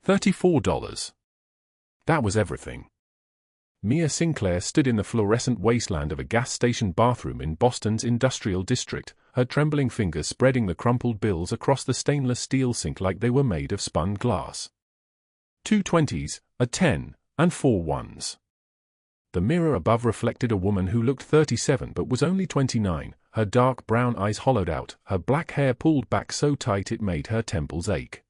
$34. That was everything. Mia Sinclair stood in the fluorescent wasteland of a gas station bathroom in Boston's industrial district, her trembling fingers spreading the crumpled bills across the stainless steel sink like they were made of spun glass. 2 20s, a 10, and 4 1s. The mirror above reflected a woman who looked 37 but was only 29, her dark brown eyes hollowed out, her black hair pulled back so tight it made her temples ache.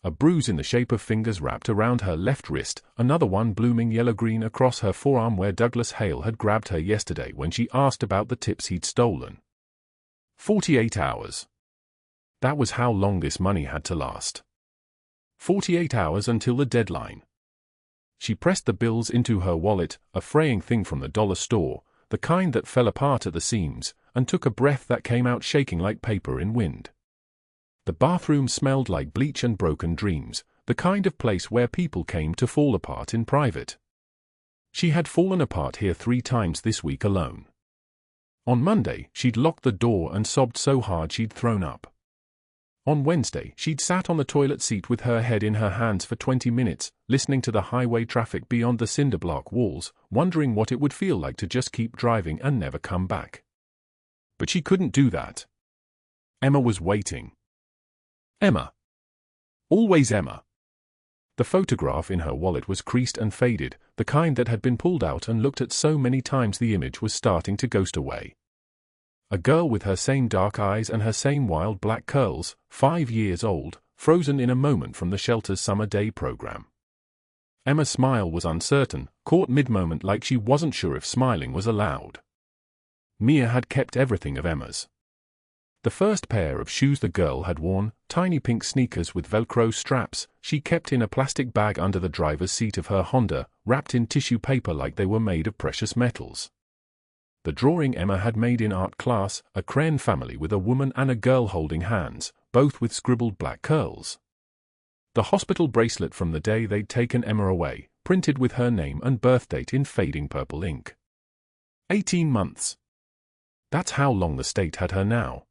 A bruise in the shape of fingers wrapped around her left wrist, another one blooming yellow-green across her forearm where Douglas Hale had grabbed her yesterday when she asked about the tips he'd stolen. 48 hours. That was how long this money had to last. 48 hours until the deadline. She pressed the bills into her wallet, a fraying thing from the dollar store, the kind that fell apart at the seams, and took a breath that came out shaking like paper in wind. The bathroom smelled like bleach and broken dreams, the kind of place where people came to fall apart in private. She had fallen apart here 3 times this week alone. On Monday, she'd locked the door and sobbed so hard she'd thrown up. On Wednesday, she'd sat on the toilet seat with her head in her hands for 20 minutes, listening to the highway traffic beyond the cinder-block walls, wondering what it would feel like to just keep driving and never come back. But she couldn't do that. Emma was waiting. Emma. Always Emma. The photograph in her wallet was creased and faded, the kind that had been pulled out and looked at so many times the image was starting to ghost away. A girl with her same dark eyes and her same wild black curls, 5 years old, frozen in a moment from the shelter's summer day program. Emma's smile was uncertain, caught mid-moment like she wasn't sure if smiling was allowed. Mia had kept everything of Emma's. The first pair of shoes the girl had worn, tiny pink sneakers with Velcro straps, she kept in a plastic bag under the driver's seat of her Honda, wrapped in tissue paper like they were made of precious metals. The drawing Emma had made in art class, a crayon family with a woman and a girl holding hands, both with scribbled black curls. The hospital bracelet from the day they'd taken Emma away, printed with her name and birth date in fading purple ink. 18 months. That's how long the state had her now.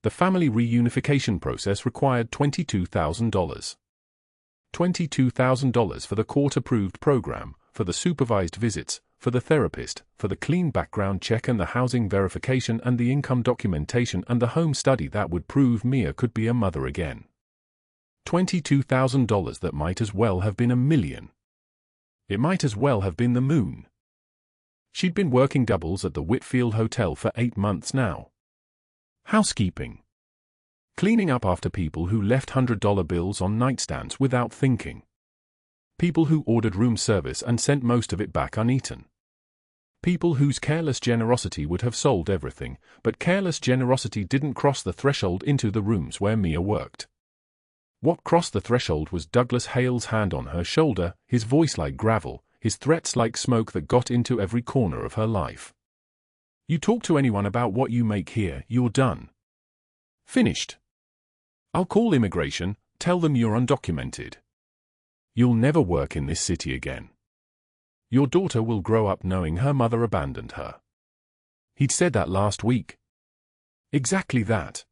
The family reunification process required $22,000. $22,000 for the court-approved program, for the supervised visits, for the therapist, for the clean background check and the housing verification and the income documentation and the home study that would prove Mia could be a mother again. $22,000 that might as well have been $1 million. It might as well have been the moon. She'd been working doubles at the Whitfield Hotel for 8 months now. Housekeeping. Cleaning up after people who left $100 bills on nightstands without thinking. People who ordered room service and sent most of it back uneaten. People whose careless generosity would have sold everything, but careless generosity didn't cross the threshold into the rooms where Mia worked. What crossed the threshold was Douglas Hale's hand on her shoulder, his voice like gravel, his threats like smoke that got into every corner of her life. You talk to anyone about what you make here, you're done. Finished. I'll call immigration, tell them you're undocumented. You'll never work in this city again. Your daughter will grow up knowing her mother abandoned her. He'd said that last week. Exactly that.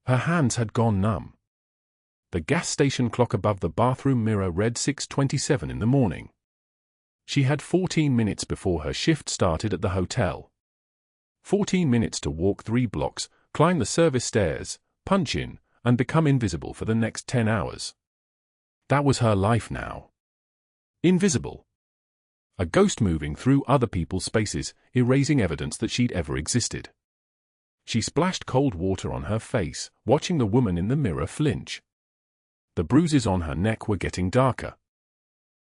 Her hands had gone numb. The gas station clock above the bathroom mirror read 6:27 in the morning. She had 14 minutes before her shift started at the hotel. 14 minutes to walk 3 blocks, climb the service stairs, punch in, and become invisible for the next 10 hours. That was her life now. Invisible. A ghost moving through other people's spaces, erasing evidence that she'd ever existed. She splashed cold water on her face, watching the woman in the mirror flinch. The bruises on her neck were getting darker.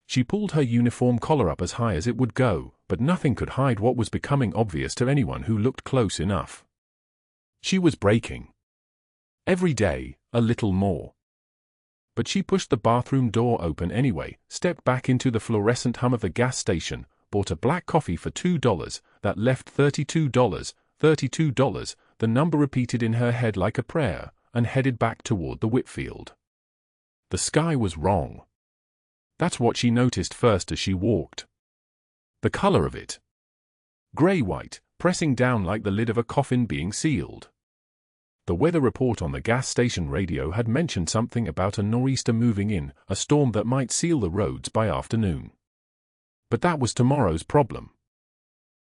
She pulled her uniform collar up as high as it would go, but nothing could hide what was becoming obvious to anyone who looked close enough. She was breaking. Every day, a little more. But she pushed the bathroom door open anyway, stepped back into the fluorescent hum of the gas station, bought a black coffee for $2, that left $32, $32, the number repeated in her head like a prayer, and headed back toward the Whitfield. The sky was wrong. That's what she noticed first as she walked. The color of it. Gray-white, pressing down like the lid of a coffin being sealed. The weather report on the gas station radio had mentioned something about a nor'easter moving in, a storm that might seal the roads by afternoon. But that was tomorrow's problem.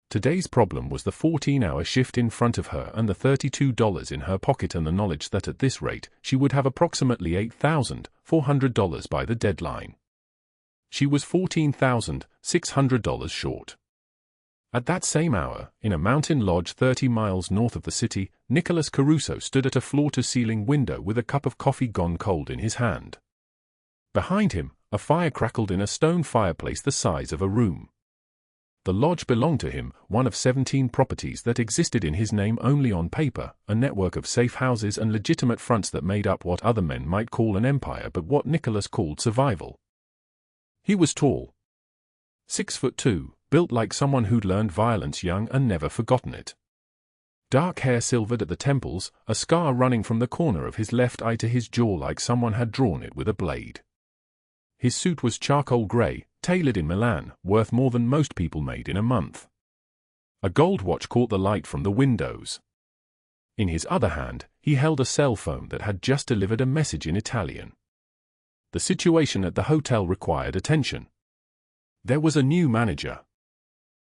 Today's problem was the 14-hour shift in front of her and the $32 in her pocket and the knowledge that at this rate she would have approximately $8,400 by the deadline. She was $14,600 short. At that same hour, in a mountain lodge 30 miles north of the city, Nicholas Caruso stood at a floor-to-ceiling window with a cup of coffee gone cold in his hand. Behind him, a fire crackled in a stone fireplace the size of a room. The lodge belonged to him, one of 17 properties that existed in his name only on paper, a network of safe houses and legitimate fronts that made up what other men might call an empire but what Nicholas called survival. He was tall. 6'2", built like someone who'd learned violence young and never forgotten it. Dark hair silvered at the temples, a scar running from the corner of his left eye to his jaw like someone had drawn it with a blade. His suit was charcoal grey, tailored in Milan, worth more than most people made in a month. A gold watch caught the light from the windows. In his other hand, he held a cell phone that had just delivered a message in Italian. The situation at the hotel required attention. There was a new manager.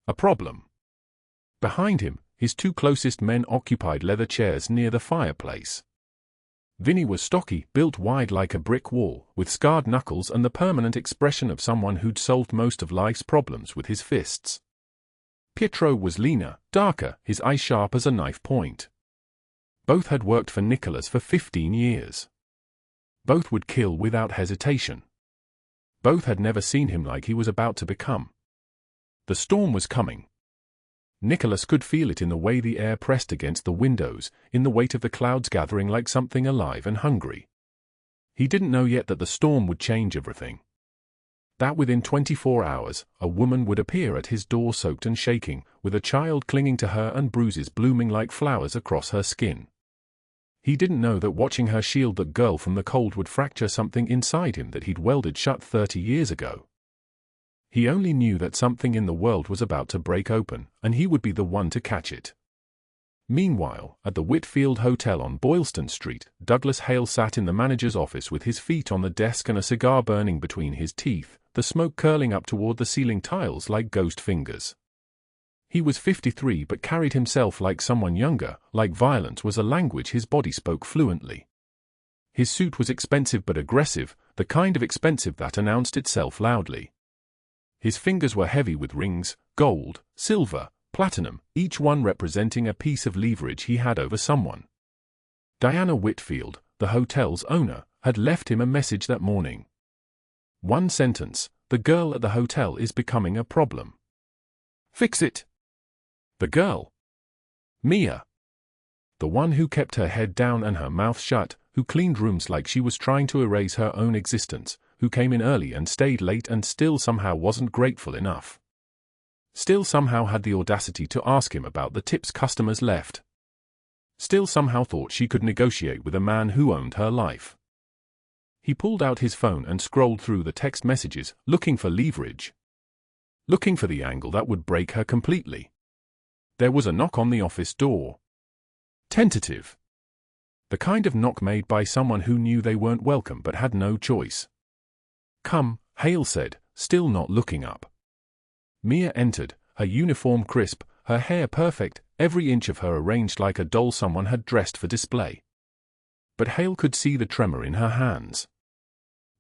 A problem. Behind him, his two closest men occupied leather chairs near the fireplace. Vinny was stocky, built wide like a brick wall, with scarred knuckles and the permanent expression of someone who'd solved most of life's problems with his fists. Pietro was leaner, darker, his eye sharp as a knife point. Both had worked for Nicholas for 15 years. Both would kill without hesitation. Both had never seen him like he was about to become. The storm was coming. Nicholas could feel it in the way the air pressed against the windows, in the weight of the clouds gathering like something alive and hungry. He didn't know yet that the storm would change everything. That within 24 hours, a woman would appear at his door soaked and shaking, with a child clinging to her and bruises blooming like flowers across her skin. He didn't know that watching her shield that girl from the cold would fracture something inside him that he'd welded shut 30 years ago. He only knew that something in the world was about to break open, and he would be the one to catch it. Meanwhile, at the Whitfield Hotel on Boylston Street, Douglas Hale sat in the manager's office with his feet on the desk and a cigar burning between his teeth, the smoke curling up toward the ceiling tiles like ghost fingers. He was 53 but carried himself like someone younger, like violence was a language his body spoke fluently. His suit was expensive but aggressive, the kind of expensive that announced itself loudly. His fingers were heavy with rings, gold, silver, platinum, each one representing a piece of leverage he had over someone. Diana Whitfield, the hotel's owner, had left him a message that morning. One sentence: the girl at the hotel is becoming a problem. Fix it. The girl. Mia. The one who kept her head down and her mouth shut, who cleaned rooms like she was trying to erase her own existence, who came in early and stayed late and still somehow wasn't grateful enough. Still somehow had the audacity to ask him about the tips customers left. Still somehow thought she could negotiate with a man who owned her life. He pulled out his phone and scrolled through the text messages, looking for leverage. Looking for the angle that would break her completely. There was a knock on the office door. Tentative. The kind of knock made by someone who knew they weren't welcome but had no choice. Come, Hale said, still not looking up. Mia entered, her uniform crisp, her hair perfect, every inch of her arranged like a doll someone had dressed for display. But Hale could see the tremor in her hands.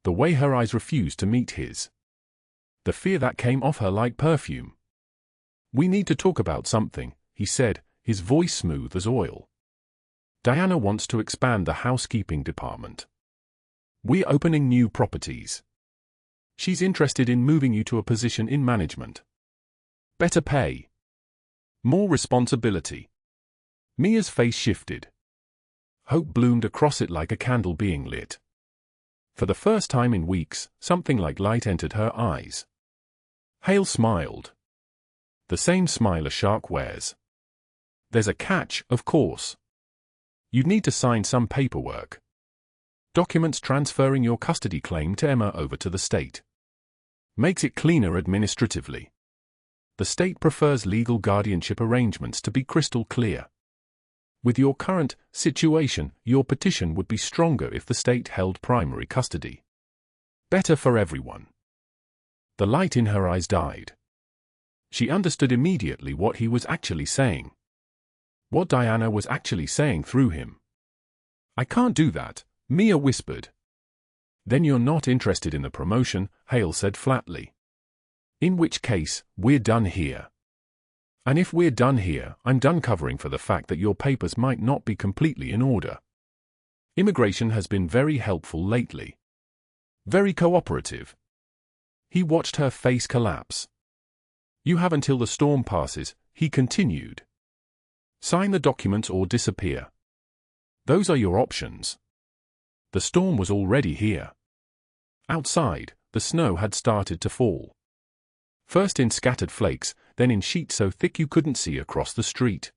The way her eyes refused to meet his. The fear that came off her like perfume. We need to talk about something, he said, his voice smooth as oil. Diana wants to expand the housekeeping department. We're opening new properties. She's interested in moving you to a position in management. Better pay. More responsibility. Mia's face shifted. Hope bloomed across it like a candle being lit. For the first time in weeks, something like light entered her eyes. Hale smiled. The same smile a shark wears. There's a catch, of course. You'd need to sign some paperwork. Documents transferring your custody claim to Emma over to the state. Makes it cleaner administratively. The state prefers legal guardianship arrangements to be crystal clear. With your current situation, your petition would be stronger if the state held primary custody. Better for everyone. The light in her eyes died. She understood immediately what he was actually saying. What Diana was actually saying through him. I can't do that, Mia whispered. Then you're not interested in the promotion, Hale said flatly. In which case, we're done here. And if we're done here, I'm done covering for the fact that your papers might not be completely in order. Immigration has been very helpful lately. Very cooperative. He watched her face collapse. You have until the storm passes, he continued. Sign the documents or disappear. Those are your options. The storm was already here. Outside, the snow had started to fall. First in scattered flakes, then in sheets so thick you couldn't see across the street.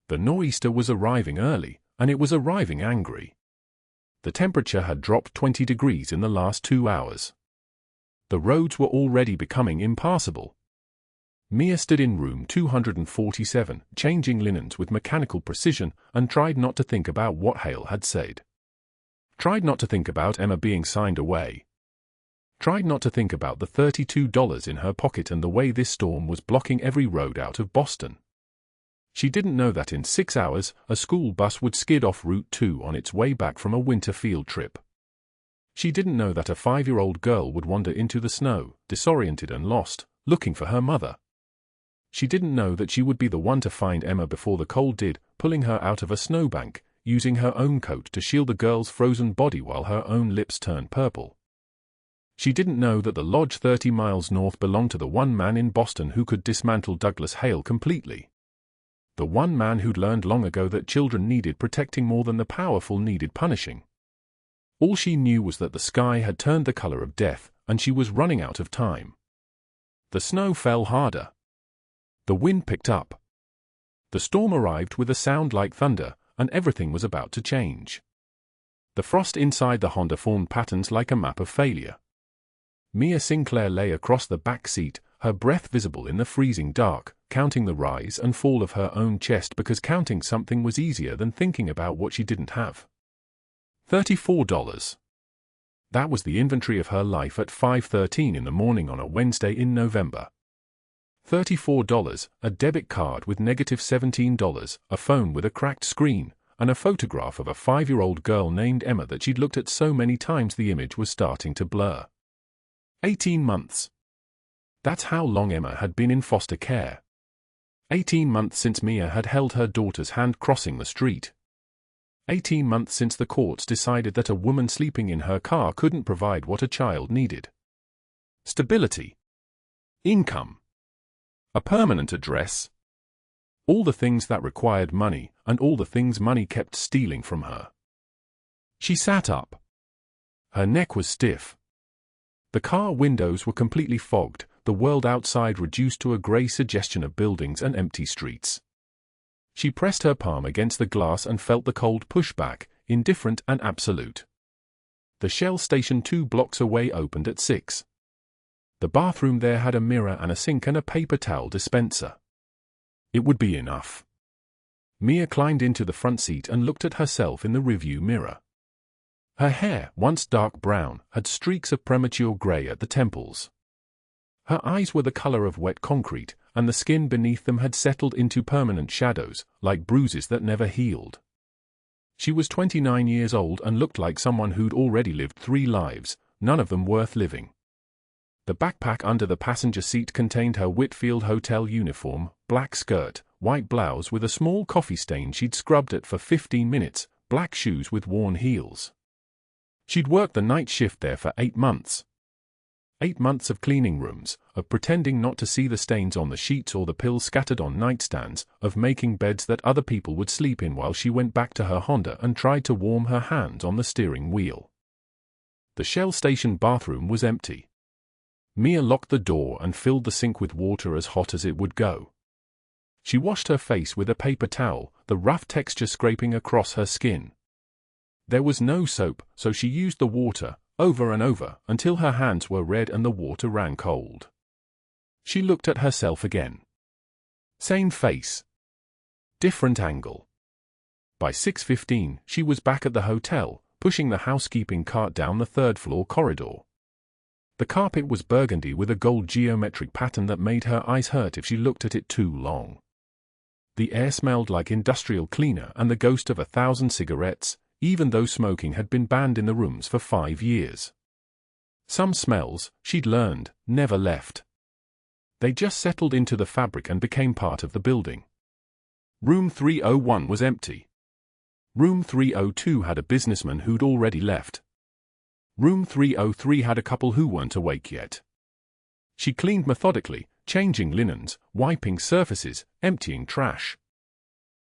The nor'easter was arriving early, and it was arriving angry. The temperature had dropped 20 degrees in the last 2 hours. The roads were already becoming impassable. Mia stood in room 247, changing linens with mechanical precision, and tried not to think about what Hale had said. Tried not to think about Emma being signed away. Tried not to think about the $32 in her pocket and the way this storm was blocking every road out of Boston. She didn't know that in 6 hours, a school bus would skid off Route 2 on its way back from a winter field trip. She didn't know that a 5-year-old girl would wander into the snow, disoriented and lost, looking for her mother. She didn't know that she would be the one to find Emma before the cold did, pulling her out of a snowbank, using her own coat to shield the girl's frozen body while her own lips turned purple. She didn't know that the lodge 30 miles north belonged to the one man in Boston who could dismantle Douglas Hale completely. The one man who'd learned long ago that children needed protecting more than the powerful needed punishing. All she knew was that the sky had turned the color of death, and she was running out of time. The snow fell harder. The wind picked up. The storm arrived with a sound like thunder, and everything was about to change. The frost inside the Honda formed patterns like a map of failure. Mia Sinclair lay across the back seat, her breath visible in the freezing dark, counting the rise and fall of her own chest because counting something was easier than thinking about what she didn't have. $34. That was the inventory of her life at 5:13 in the morning on a Wednesday in November. $34, a debit card with -$17, a phone with a cracked screen, and a photograph of a 5-year-old girl named Emma that she'd looked at so many times the image was starting to blur. 18 months. That's how long Emma had been in foster care. 18 months since Mia had held her daughter's hand crossing the street. 18 months since the courts decided that a woman sleeping in her car couldn't provide what a child needed. Stability. Income. A permanent address. All the things that required money, and all the things money kept stealing from her. She sat up. Her neck was stiff. The car windows were completely fogged, the world outside reduced to a grey suggestion of buildings and empty streets. She pressed her palm against the glass and felt the cold pushback, indifferent and absolute. The Shell station 2 blocks away opened at 6. The bathroom there had a mirror and a sink and a paper towel dispenser. It would be enough. Mia climbed into the front seat and looked at herself in the rearview mirror. Her hair, once dark brown, had streaks of premature grey at the temples. Her eyes were the color of wet concrete, and the skin beneath them had settled into permanent shadows, like bruises that never healed. She was 29 years old and looked like someone who'd already lived 3 lives, none of them worth living. The backpack under the passenger seat contained her Whitfield Hotel uniform, black skirt, white blouse with a small coffee stain she'd scrubbed at for 15 minutes, black shoes with worn heels. She'd worked the night shift there for 8 months. 8 months of cleaning rooms, of pretending not to see the stains on the sheets or the pills scattered on nightstands, of making beds that other people would sleep in while she went back to her Honda and tried to warm her hands on the steering wheel. The Shell station bathroom was empty. Mia locked the door and filled the sink with water as hot as it would go. She washed her face with a paper towel, the rough texture scraping across her skin. There was no soap, so she used the water, over and over, until her hands were red and the water ran cold. She looked at herself again. Same face. Different angle. By 6:15, she was back at the hotel, pushing the housekeeping cart down the third-floor corridor. The carpet was burgundy with a gold geometric pattern that made her eyes hurt if she looked at it too long. The air smelled like industrial cleaner and the ghost of 1,000 cigarettes, even though smoking had been banned in the rooms for 5 years. Some smells, she'd learned, never left. They just settled into the fabric and became part of the building. Room 301 was empty. Room 302 had a businessman who'd already left. Room 303 had a couple who weren't awake yet. She cleaned methodically, changing linens, wiping surfaces, emptying trash.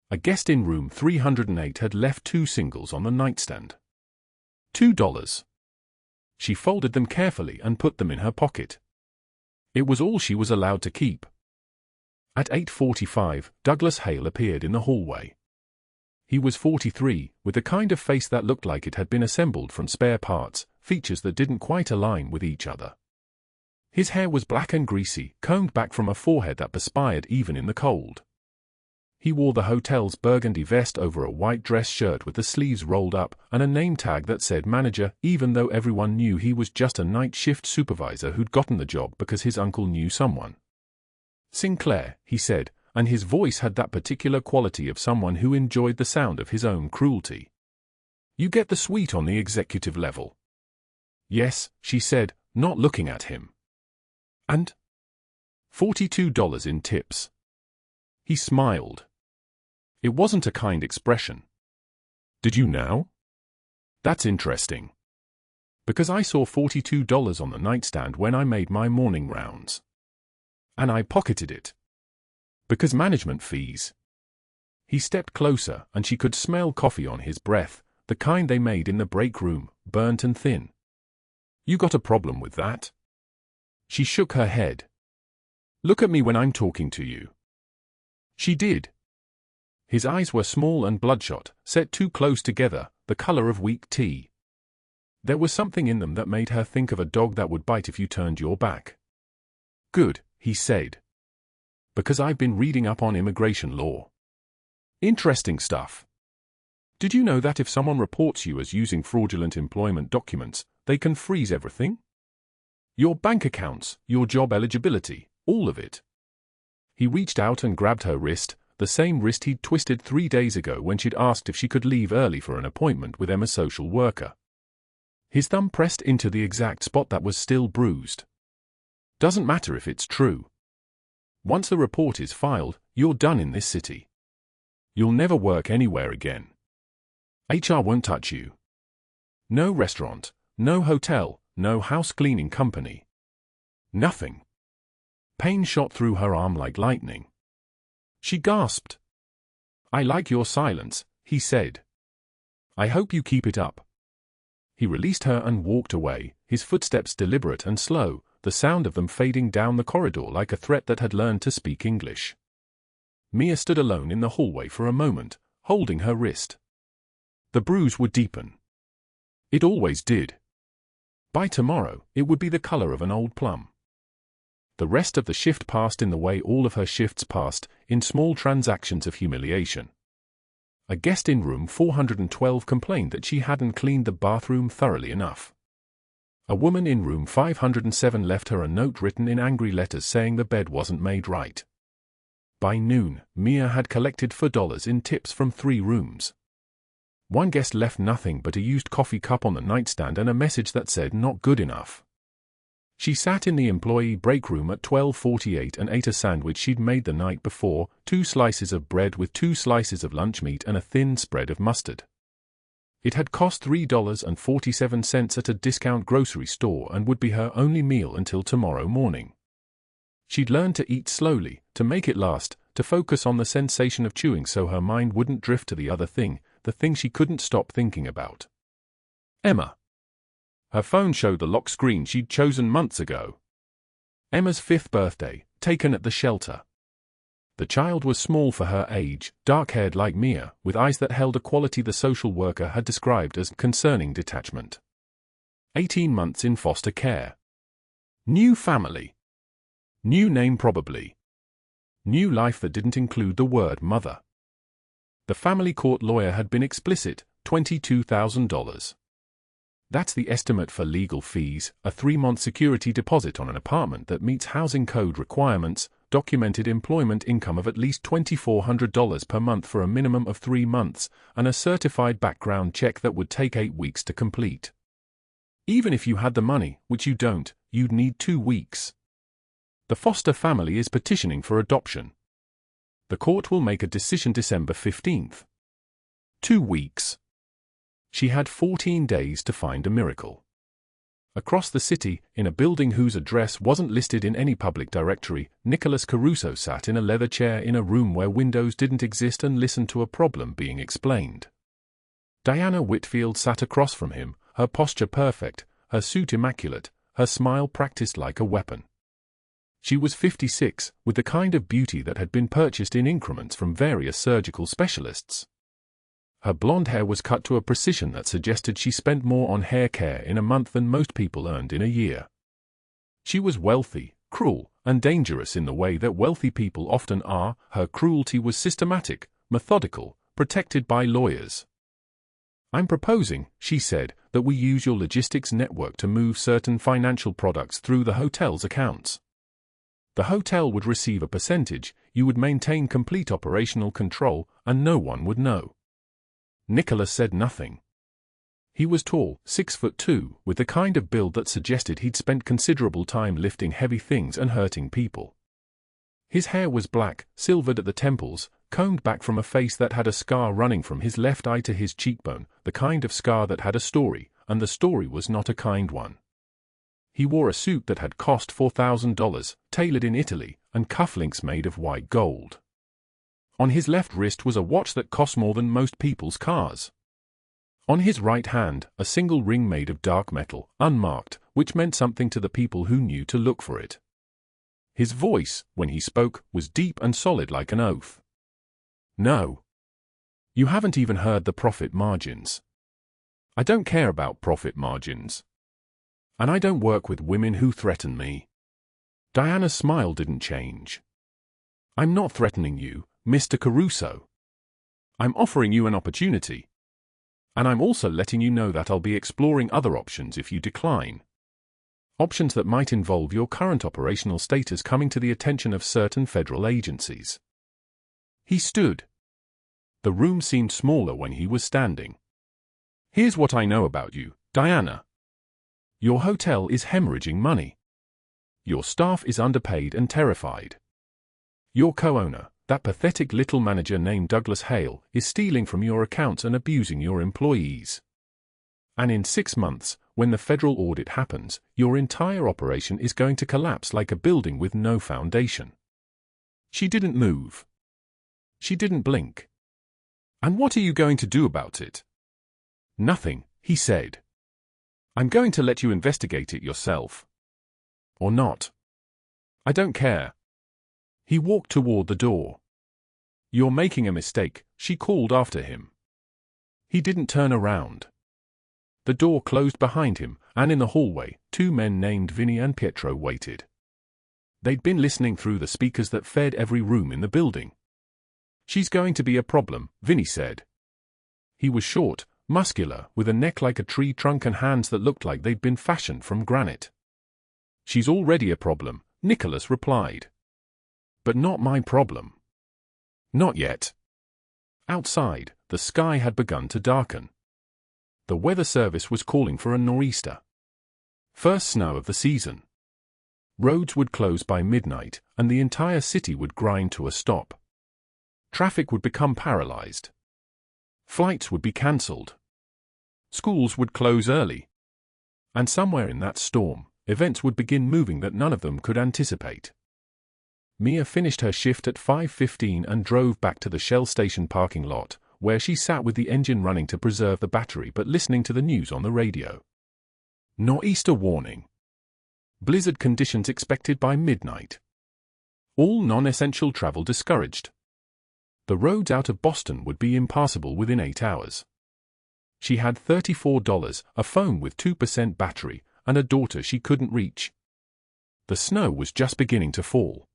A guest in room 308 had left 2 singles on the nightstand. $2. She folded them carefully and put them in her pocket. It was all she was allowed to keep. At 8:45, Douglas Hale appeared in the hallway. He was 43, with the kind of face that looked like it had been assembled from spare parts, features that didn't quite align with each other. His hair was black and greasy, combed back from a forehead that perspired even in the cold. He wore the hotel's burgundy vest over a white dress shirt with the sleeves rolled up and a name tag that said manager, even though everyone knew he was just a night shift supervisor who'd gotten the job because his uncle knew someone. Sinclair, he said, and his voice had that particular quality of someone who enjoyed the sound of his own cruelty. You get the suite on the executive level. Yes, she said, not looking at him. And? $42 in tips. He smiled. It wasn't a kind expression. Did you now? That's interesting. Because I saw $42 on the nightstand when I made my morning rounds. And I pocketed it. Because management fees. He stepped closer and she could smell coffee on his breath, the kind they made in the break room, burnt and thin. You got a problem with that? She shook her head. Look at me when I'm talking to you. She did. His eyes were small and bloodshot, set too close together, the color of weak tea. There was something in them that made her think of a dog that would bite if you turned your back. Good, he said. Because I've been reading up on immigration law. Interesting stuff. Did you know that if someone reports you as using fraudulent employment documents, they can freeze everything? Your bank accounts, your job eligibility, all of it. He reached out and grabbed her wrist, the same wrist he'd twisted 3 days ago when she'd asked if she could leave early for an appointment with Emma's social worker. His thumb pressed into the exact spot that was still bruised. Doesn't matter if it's true. Once the report is filed, you're done in this city. You'll never work anywhere again. HR won't touch you. No restaurant, no hotel, no house cleaning company. Nothing. Pain shot through her arm like lightning. She gasped. I like your silence, he said. I hope you keep it up. He released her and walked away, his footsteps deliberate and slow, the sound of them fading down the corridor like a threat that had learned to speak English. Mia stood alone in the hallway for a moment, holding her wrist. The bruise would deepen. It always did. By tomorrow, it would be the color of an old plum. The rest of the shift passed in the way all of her shifts passed, in small transactions of humiliation. A guest in room 412 complained that she hadn't cleaned the bathroom thoroughly enough. A woman in room 507 left her a note written in angry letters saying the bed wasn't made right. By noon, Mia had collected $4 in tips from 3 rooms. One guest left nothing but a used coffee cup on the nightstand and a message that said not good enough. She sat in the employee break room at 12:48 and ate a sandwich she'd made the night before, 2 slices of bread with 2 slices of lunch meat and a thin spread of mustard. It had cost $3.47 at a discount grocery store and would be her only meal until tomorrow morning. She'd learned to eat slowly, to make it last, to focus on the sensation of chewing so her mind wouldn't drift to the other thing, the thing she couldn't stop thinking about. Emma. Her phone showed the lock screen she'd chosen months ago. Emma's 5th birthday, taken at the shelter. The child was small for her age, dark-haired like Mia, with eyes that held a quality the social worker had described as concerning detachment. 18 months in foster care. New family. New name probably. New life that didn't include the word mother. The family court lawyer had been explicit, $22,000. That's the estimate for legal fees, a 3-month security deposit on an apartment that meets housing code requirements, documented employment income of at least $2,400 per month for a minimum of 3 months, and a certified background check that would take 8 weeks to complete. Even if you had the money, which you don't, you'd need 2 weeks. The foster family is petitioning for adoption. The court will make a decision December 15th. 2 weeks. She had 14 days to find a miracle. Across the city, in a building whose address wasn't listed in any public directory, Nicholas Caruso sat in a leather chair in a room where windows didn't exist and listened to a problem being explained. Diana Whitfield sat across from him, her posture perfect, her suit immaculate, her smile practiced like a weapon. She was 56, with the kind of beauty that had been purchased in increments from various surgical specialists. Her blonde hair was cut to a precision that suggested she spent more on hair care in a month than most people earned in a year. She was wealthy, cruel, and dangerous in the way that wealthy people often are. Her cruelty was systematic, methodical, protected by lawyers. "I'm proposing," she said, "that we use your logistics network to move certain financial products through the hotel's accounts. The hotel would receive a percentage, you would maintain complete operational control, and no one would know." Nicholas said nothing. He was tall, 6'2", with the kind of build that suggested he'd spent considerable time lifting heavy things and hurting people. His hair was black, silvered at the temples, combed back from a face that had a scar running from his left eye to his cheekbone, the kind of scar that had a story, and the story was not a kind one. He wore a suit that had cost $4,000, tailored in Italy, and cufflinks made of white gold. On his left wrist was a watch that cost more than most people's cars. On his right hand, a single ring made of dark metal, unmarked, which meant something to the people who knew to look for it. His voice, when he spoke, was deep and solid like an oath. "No. You haven't even heard the profit margins. I don't care about profit margins. And I don't work with women who threaten me." Diana's smile didn't change. "I'm not threatening you, Mr. Caruso. I'm offering you an opportunity. And I'm also letting you know that I'll be exploring other options if you decline. Options that might involve your current operational status coming to the attention of certain federal agencies." He stood. The room seemed smaller when he was standing. "Here's what I know about you, Diana. Your hotel is hemorrhaging money. Your staff is underpaid and terrified. Your co-owner, that pathetic little manager named Douglas Hale, is stealing from your accounts and abusing your employees. And in 6 months, when the federal audit happens, your entire operation is going to collapse like a building with no foundation." She didn't move. She didn't blink. "And what are you going to do about it?" "Nothing," he said. "I'm going to let you investigate it yourself. Or not. I don't care." He walked toward the door. "You're making a mistake," she called after him. He didn't turn around. The door closed behind him, and in the hallway, 2 men named Vinny and Pietro waited. They'd been listening through the speakers that fed every room in the building. "She's going to be a problem," Vinny said. He was short, muscular, with a neck like a tree trunk and hands that looked like they'd been fashioned from granite. "She's already a problem," Nicholas replied. "But not my problem. Not yet." Outside, the sky had begun to darken. The weather service was calling for a nor'easter. First snow of the season. Roads would close by midnight, and the entire city would grind to a stop. Traffic would become paralyzed. Flights would be cancelled. Schools would close early. And somewhere in that storm, events would begin moving that none of them could anticipate. Mia finished her shift at 5:15 and drove back to the Shell station parking lot, where she sat with the engine running to preserve the battery but listening to the news on the radio. Nor'easter warning. Blizzard conditions expected by midnight. All non-essential travel discouraged. The roads out of Boston would be impassable within 8 hours. She had $34, a phone with 2% battery, and a daughter she couldn't reach. The snow was just beginning to fall.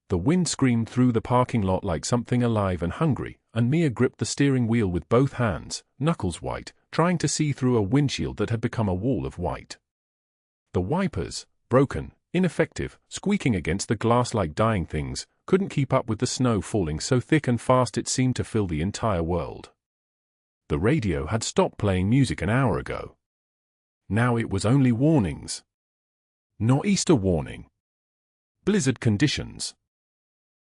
The wind screamed through the parking lot like something alive and hungry, and Mia gripped the steering wheel with both hands, knuckles white, trying to see through a windshield that had become a wall of white. The wipers, broken, ineffective, squeaking against the glass like dying things, couldn't keep up with the snow falling so thick and fast it seemed to fill the entire world. The radio had stopped playing music an hour ago. Now it was only warnings. Nor'easter warning. Blizzard conditions.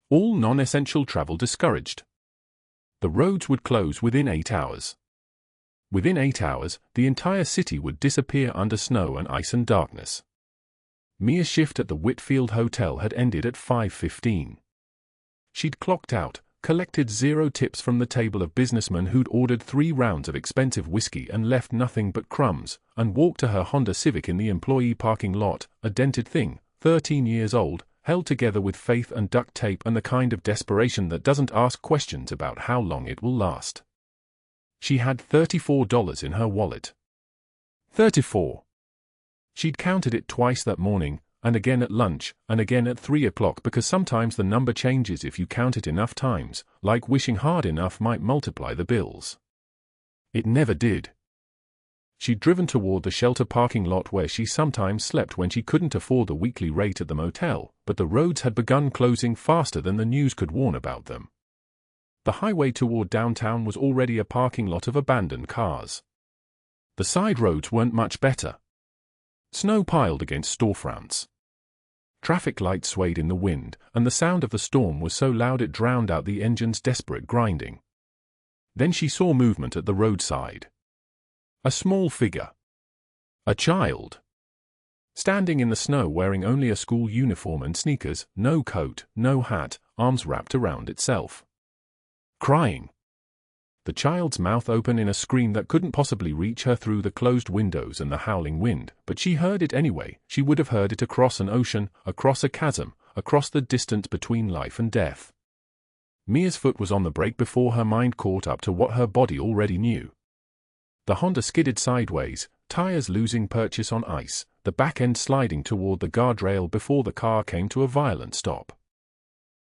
All non-essential travel discouraged. The roads would close within 8 hours. Within 8 hours, the entire city would disappear under snow and ice and darkness. Mia's shift at the Whitfield Hotel had ended at 5:15. She'd clocked out, collected 0 tips from the table of businessmen who'd ordered 3 rounds of expensive whiskey and left nothing but crumbs, and walked to her Honda Civic in the employee parking lot, a dented thing, 13 years old, held together with faith and duct tape and the kind of desperation that doesn't ask questions about how long it will last. She had $34 in her wallet. 34. She'd counted it twice that morning, and again at lunch, and again at 3 o'clock because sometimes the number changes if you count it enough times, like wishing hard enough might multiply the bills. It never did. She'd driven toward the shelter parking lot where she sometimes slept when she couldn't afford the weekly rate at the motel, but the roads had begun closing faster than the news could warn about them. The highway toward downtown was already a parking lot of abandoned cars. The side roads weren't much better. Snow piled against storefronts. Traffic lights swayed in the wind, and the sound of the storm was so loud it drowned out the engine's desperate grinding. Then she saw movement at the roadside. A small figure. A child. Standing in the snow wearing only a school uniform and sneakers, no coat, no hat, arms wrapped around itself. Crying. The child's mouth open in a scream that couldn't possibly reach her through the closed windows and the howling wind, but she heard it anyway. She would have heard it across an ocean, across a chasm, across the distance between life and death. Mia's foot was on the brake before her mind caught up to what her body already knew. The Honda skidded sideways, tires losing purchase on ice, the back end sliding toward the guardrail before the car came to a violent stop.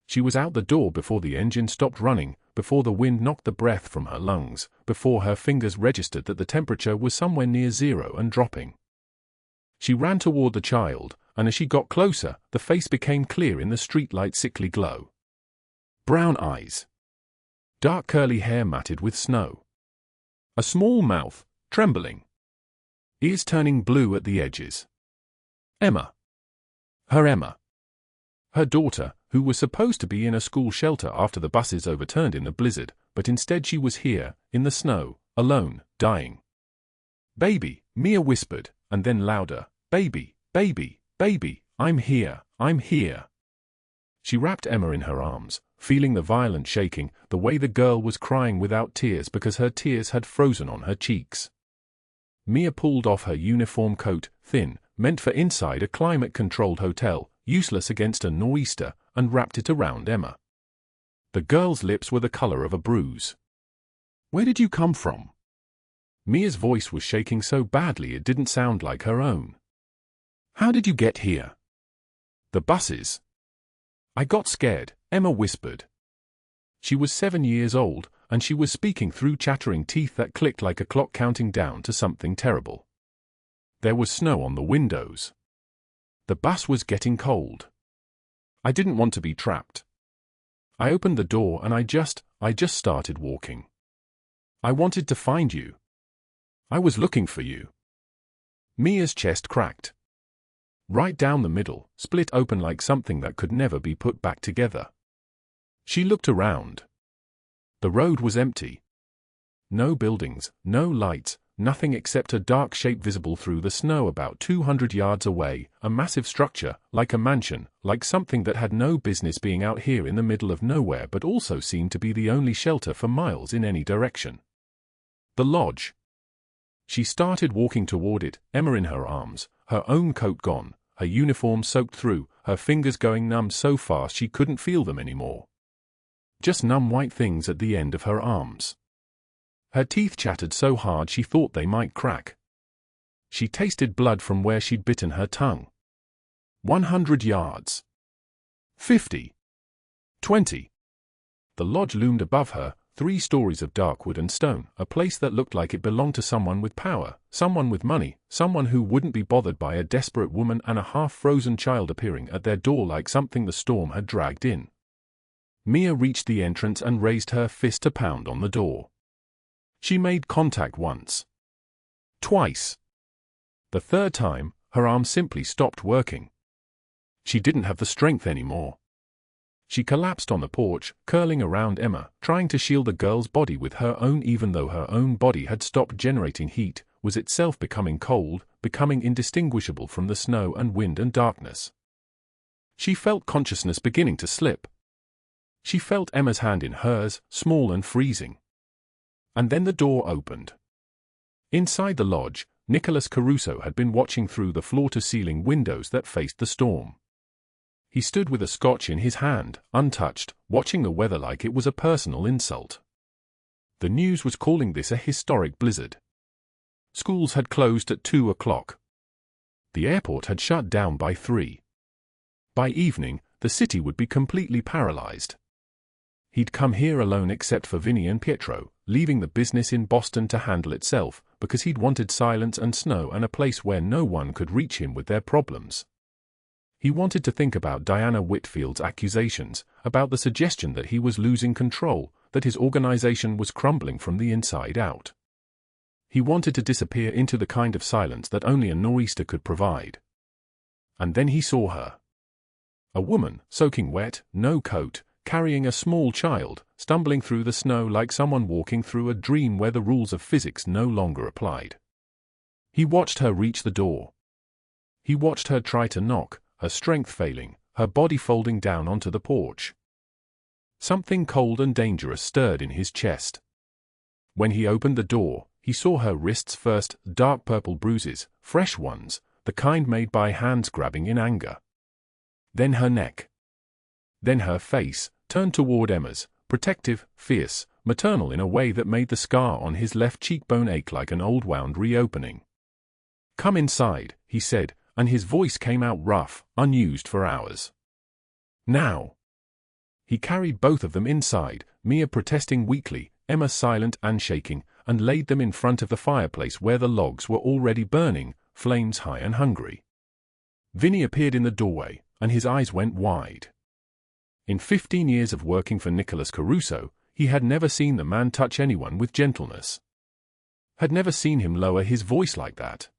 She was out the door before the engine stopped running, before the wind knocked the breath from her lungs, before her fingers registered that the temperature was somewhere near 0 and dropping. She ran toward the child, and as she got closer, the face became clear in the streetlight sickly glow. Brown eyes. Dark curly hair matted with snow. A small mouth, trembling. Ears turning blue at the edges. Emma. Her Emma. Her daughter, who was supposed to be in a school shelter after the buses overturned in the blizzard, but instead she was here, in the snow, alone, dying. Baby, Mia whispered, and then louder, baby, baby, baby, I'm here, I'm here. She wrapped Emma in her arms, feeling the violent shaking, the way the girl was crying without tears because her tears had frozen on her cheeks. Mia pulled off her uniform coat, thin, meant for inside a climate-controlled hotel, useless against a nor'easter, and wrapped it around Emma. The girl's lips were the color of a bruise. Where did you come from? Mia's voice was shaking so badly it didn't sound like her own. How did you get here? The buses. I got scared, Emma whispered. She was 7 years old, and she was speaking through chattering teeth that clicked like a clock counting down to something terrible. There was snow on the windows. The bus was getting cold. I didn't want to be trapped. I opened the door and I just started walking. I wanted to find you. I was looking for you. Mia's chest cracked. Right down the middle, split open like something that could never be put back together. She looked around. The road was empty. No buildings, no lights, nothing except a dark shape visible through the snow about 200 yards away, a massive structure, like a mansion, like something that had no business being out here in the middle of nowhere but also seemed to be the only shelter for miles in any direction. The lodge. She started walking toward it, Emma in her arms, her own coat gone, her uniform soaked through, her fingers going numb so fast she couldn't feel them anymore. Just numb white things at the end of her arms. Her teeth chattered so hard she thought they might crack. She tasted blood from where she'd bitten her tongue. 100 yards. 50. 20. The lodge loomed above her, 3 stories of dark wood and stone, a place that looked like it belonged to someone with power, someone with money, someone who wouldn't be bothered by a desperate woman and a half-frozen child appearing at their door like something the storm had dragged in. Mia reached the entrance and raised her fist to pound on the door. She made contact once. Twice. The third time, her arm simply stopped working. She didn't have the strength anymore. She collapsed on the porch, curling around Emma, trying to shield the girl's body with her own even though her own body had stopped generating heat, was itself becoming cold, becoming indistinguishable from the snow and wind and darkness. She felt consciousness beginning to slip. She felt Emma's hand in hers, small and freezing. And then the door opened. Inside the lodge, Nicholas Caruso had been watching through the floor-to-ceiling windows that faced the storm. He stood with a scotch in his hand, untouched, watching the weather like it was a personal insult. The news was calling this a historic blizzard. Schools had closed at 2 o'clock. The airport had shut down by 3. By evening, the city would be completely paralyzed. He'd come here alone except for Vinny and Pietro, leaving the business in Boston to handle itself, because he'd wanted silence and snow and a place where no one could reach him with their problems. He wanted to think about Diana Whitfield's accusations, about the suggestion that he was losing control, that his organization was crumbling from the inside out. He wanted to disappear into the kind of silence that only a nor'easter could provide. And then he saw her. A woman, soaking wet, no coat, carrying a small child, stumbling through the snow like someone walking through a dream where the rules of physics no longer applied. He watched her reach the door. He watched her try to knock, her strength failing, her body folding down onto the porch. Something cold and dangerous stirred in his chest. When he opened the door, he saw her wrists first, dark purple bruises, fresh ones, the kind made by hands grabbing in anger. Then her neck. Then her face, turned toward Emma's, protective, fierce, maternal in a way that made the scar on his left cheekbone ache like an old wound reopening. "Come inside," he said, and his voice came out rough, unused for hours. "Now." He carried both of them inside, Mia protesting weakly, Emma silent and shaking, and laid them in front of the fireplace where the logs were already burning, flames high and hungry. Vinny appeared in the doorway, and his eyes went wide. In 15 years of working for Nicholas Caruso, he had never seen the man touch anyone with gentleness. Had never seen him lower his voice like that.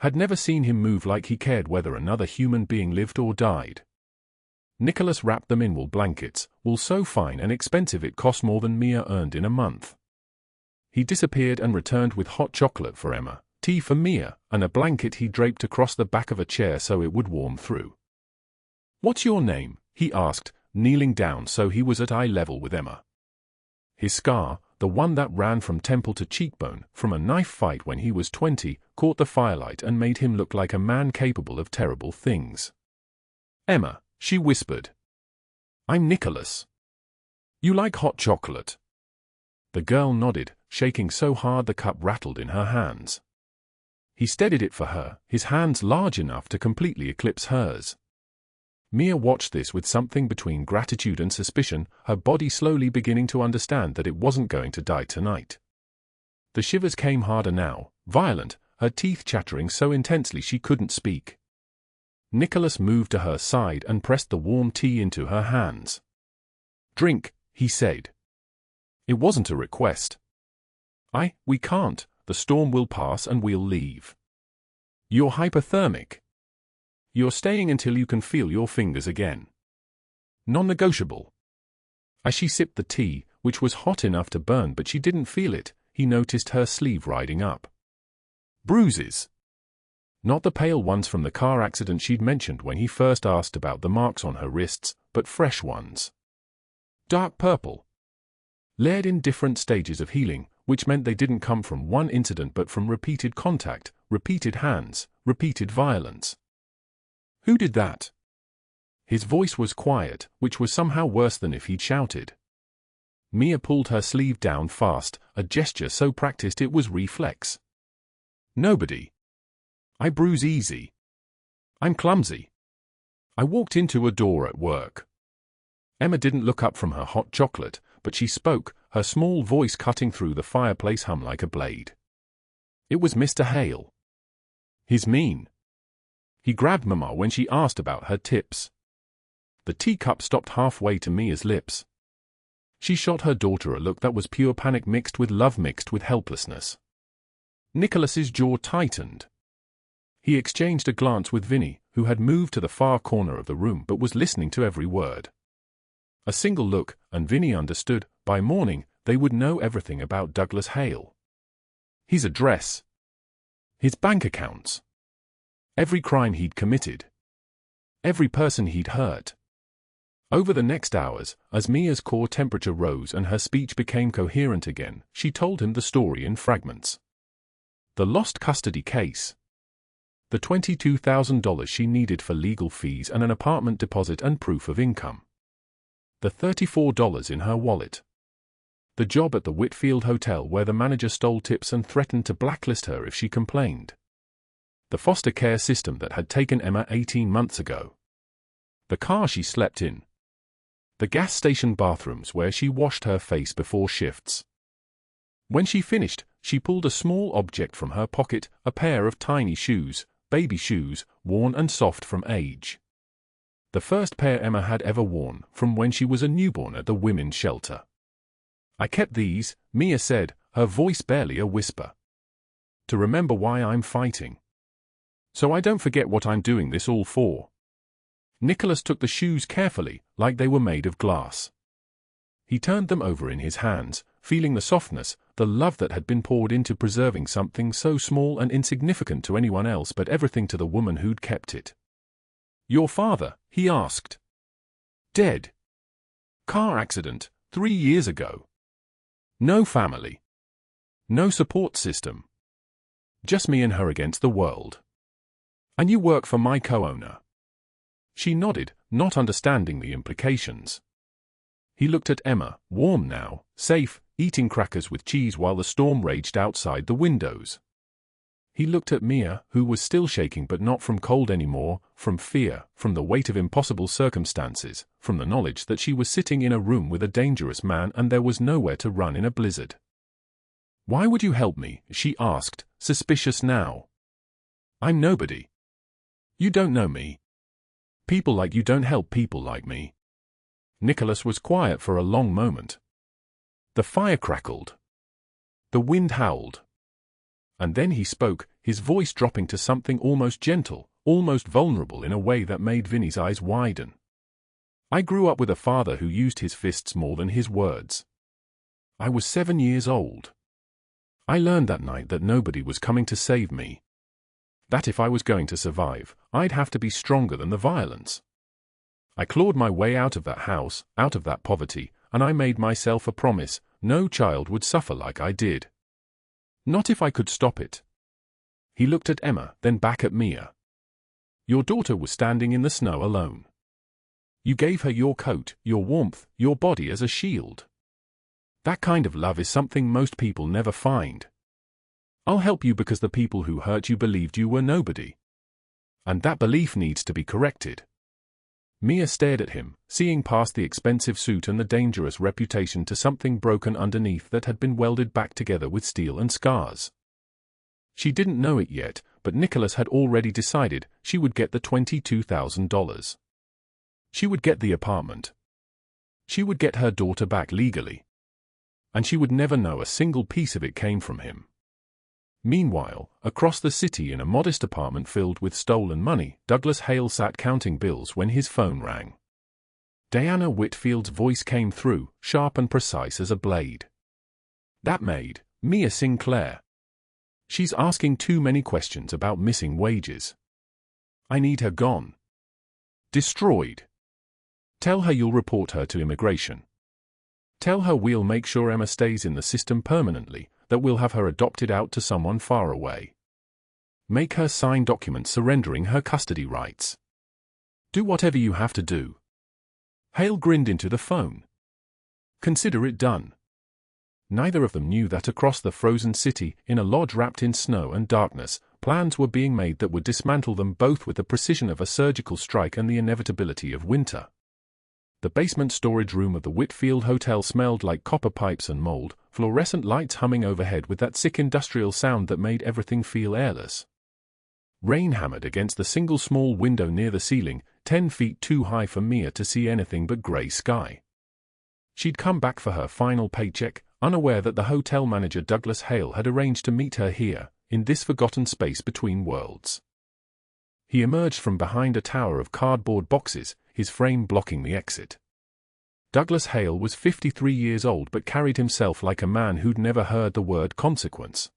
Had never seen him move like he cared whether another human being lived or died. Nicholas wrapped them in wool blankets, wool so fine and expensive it cost more than Mia earned in a month. He disappeared and returned with hot chocolate for Emma, tea for Mia, and a blanket he draped across the back of a chair so it would warm through. "What's your name?" he asked, kneeling down so he was at eye level with Emma. His scar, the one that ran from temple to cheekbone, from a knife fight when he was 20, caught the firelight and made him look like a man capable of terrible things. "Emma," she whispered. "I'm Nicholas. You like hot chocolate?" The girl nodded, shaking so hard the cup rattled in her hands. He steadied it for her, his hands large enough to completely eclipse hers. Mia watched this with something between gratitude and suspicion, her body slowly beginning to understand that it wasn't going to die tonight. The shivers came harder now, violent, her teeth chattering so intensely she couldn't speak. Nicholas moved to her side and pressed the warm tea into her hands. "Drink," he said. It wasn't a request. We can't, the storm will pass and we'll leave." "You're hypothermic. You're staying until you can feel your fingers again. Non-negotiable." As she sipped the tea, which was hot enough to burn but she didn't feel it, he noticed her sleeve riding up. Bruises. Not the pale ones from the car accident she'd mentioned when he first asked about the marks on her wrists, but fresh ones. Dark purple. Layered in different stages of healing, which meant they didn't come from one incident but from repeated contact, repeated hands, repeated violence. "Who did that?" His voice was quiet, which was somehow worse than if he'd shouted. Mia pulled her sleeve down fast, a gesture so practiced it was reflex. "Nobody. I bruise easy. I'm clumsy. I walked into a door at work. Emma didn't look up from her hot chocolate, but she spoke, her small voice cutting through the fireplace hum like a blade. It was Mr. Hale. He's mean. He grabbed Mama when she asked about her tips. The teacup stopped halfway to Mia's lips. She shot her daughter a look that was pure panic mixed with love mixed with helplessness. Nicholas's jaw tightened. He exchanged a glance with Vinny, who had moved to the far corner of the room but was listening to every word. A single look, and Vinny understood, by morning, they would know everything about Douglas Hale. His address. His bank accounts. Every crime he'd committed. Every person he'd hurt. Over the next hours, as Mia's core temperature rose and her speech became coherent again, she told him the story in fragments. The lost custody case. The $22,000 she needed for legal fees and an apartment deposit and proof of income. The $34 in her wallet. The job at the Whitfield Hotel where the manager stole tips and threatened to blacklist her if she complained. The foster care system that had taken Emma 18 months ago. The car she slept in. The gas station bathrooms where she washed her face before shifts. When she finished, she pulled a small object from her pocket, a pair of tiny shoes, baby shoes, worn and soft from age. The first pair Emma had ever worn, from when she was a newborn at the women's shelter. I kept these, Mia said, her voice barely a whisper. To remember why I'm fighting. So I don't forget what I'm doing this all for. Nicholas took the shoes carefully, like they were made of glass. He turned them over in his hands, feeling the softness, the love that had been poured into preserving something so small and insignificant to anyone else but everything to the woman who'd kept it. Your father, he asked. Dead. Car accident, 3 years ago. No family. No support system. Just me and her against the world. And you work for my co-owner. She nodded, not understanding the implications. He looked at Emma, warm now, safe, eating crackers with cheese while the storm raged outside the windows. He looked at Mia, who was still shaking but not from cold anymore, from fear, from the weight of impossible circumstances, from the knowledge that she was sitting in a room with a dangerous man and there was nowhere to run in a blizzard. Why would you help me? She asked, suspicious now. I'm nobody. You don't know me. People like you don't help people like me. Nicholas was quiet for a long moment. The fire crackled. The wind howled. And then he spoke, his voice dropping to something almost gentle, almost vulnerable in a way that made Vinny's eyes widen. I grew up with a father who used his fists more than his words. I was 7 years old. I learned that night that nobody was coming to save me. That if I was going to survive, I'd have to be stronger than the violence. I clawed my way out of that house, out of that poverty, and I made myself a promise, no child would suffer like I did. Not if I could stop it. He looked at Emma, then back at Mia. Your daughter was standing in the snow alone. You gave her your coat, your warmth, your body as a shield. That kind of love is something most people never find. I'll help you because the people who hurt you believed you were nobody. And that belief needs to be corrected. Mia stared at him, seeing past the expensive suit and the dangerous reputation to something broken underneath that had been welded back together with steel and scars. She didn't know it yet, but Nicholas had already decided she would get the $22,000. She would get the apartment. She would get her daughter back legally. And she would never know a single piece of it came from him. Meanwhile, across the city in a modest apartment filled with stolen money, Douglas Hale sat counting bills when his phone rang. Diana Whitfield's voice came through, sharp and precise as a blade. That maid, Mia Sinclair. She's asking too many questions about missing wages. I need her gone. Destroyed. Tell her you'll report her to immigration. Tell her we'll make sure Emma stays in the system permanently, that we'll have her adopted out to someone far away. Make her sign documents surrendering her custody rights. Do whatever you have to do. Hale grinned into the phone. Consider it done. Neither of them knew that across the frozen city, in a lodge wrapped in snow and darkness, plans were being made that would dismantle them both with the precision of a surgical strike and the inevitability of winter. The basement storage room of the Whitfield Hotel smelled like copper pipes and mold, fluorescent lights humming overhead with that sick industrial sound that made everything feel airless. Rain hammered against the single small window near the ceiling, 10 feet too high for Mia to see anything but grey sky. She'd come back for her final paycheck, unaware that the hotel manager Douglas Hale had arranged to meet her here, in this forgotten space between worlds. He emerged from behind a tower of cardboard boxes, his frame blocking the exit. Douglas Hale was 53 years old but carried himself like a man who'd never heard the word consequence.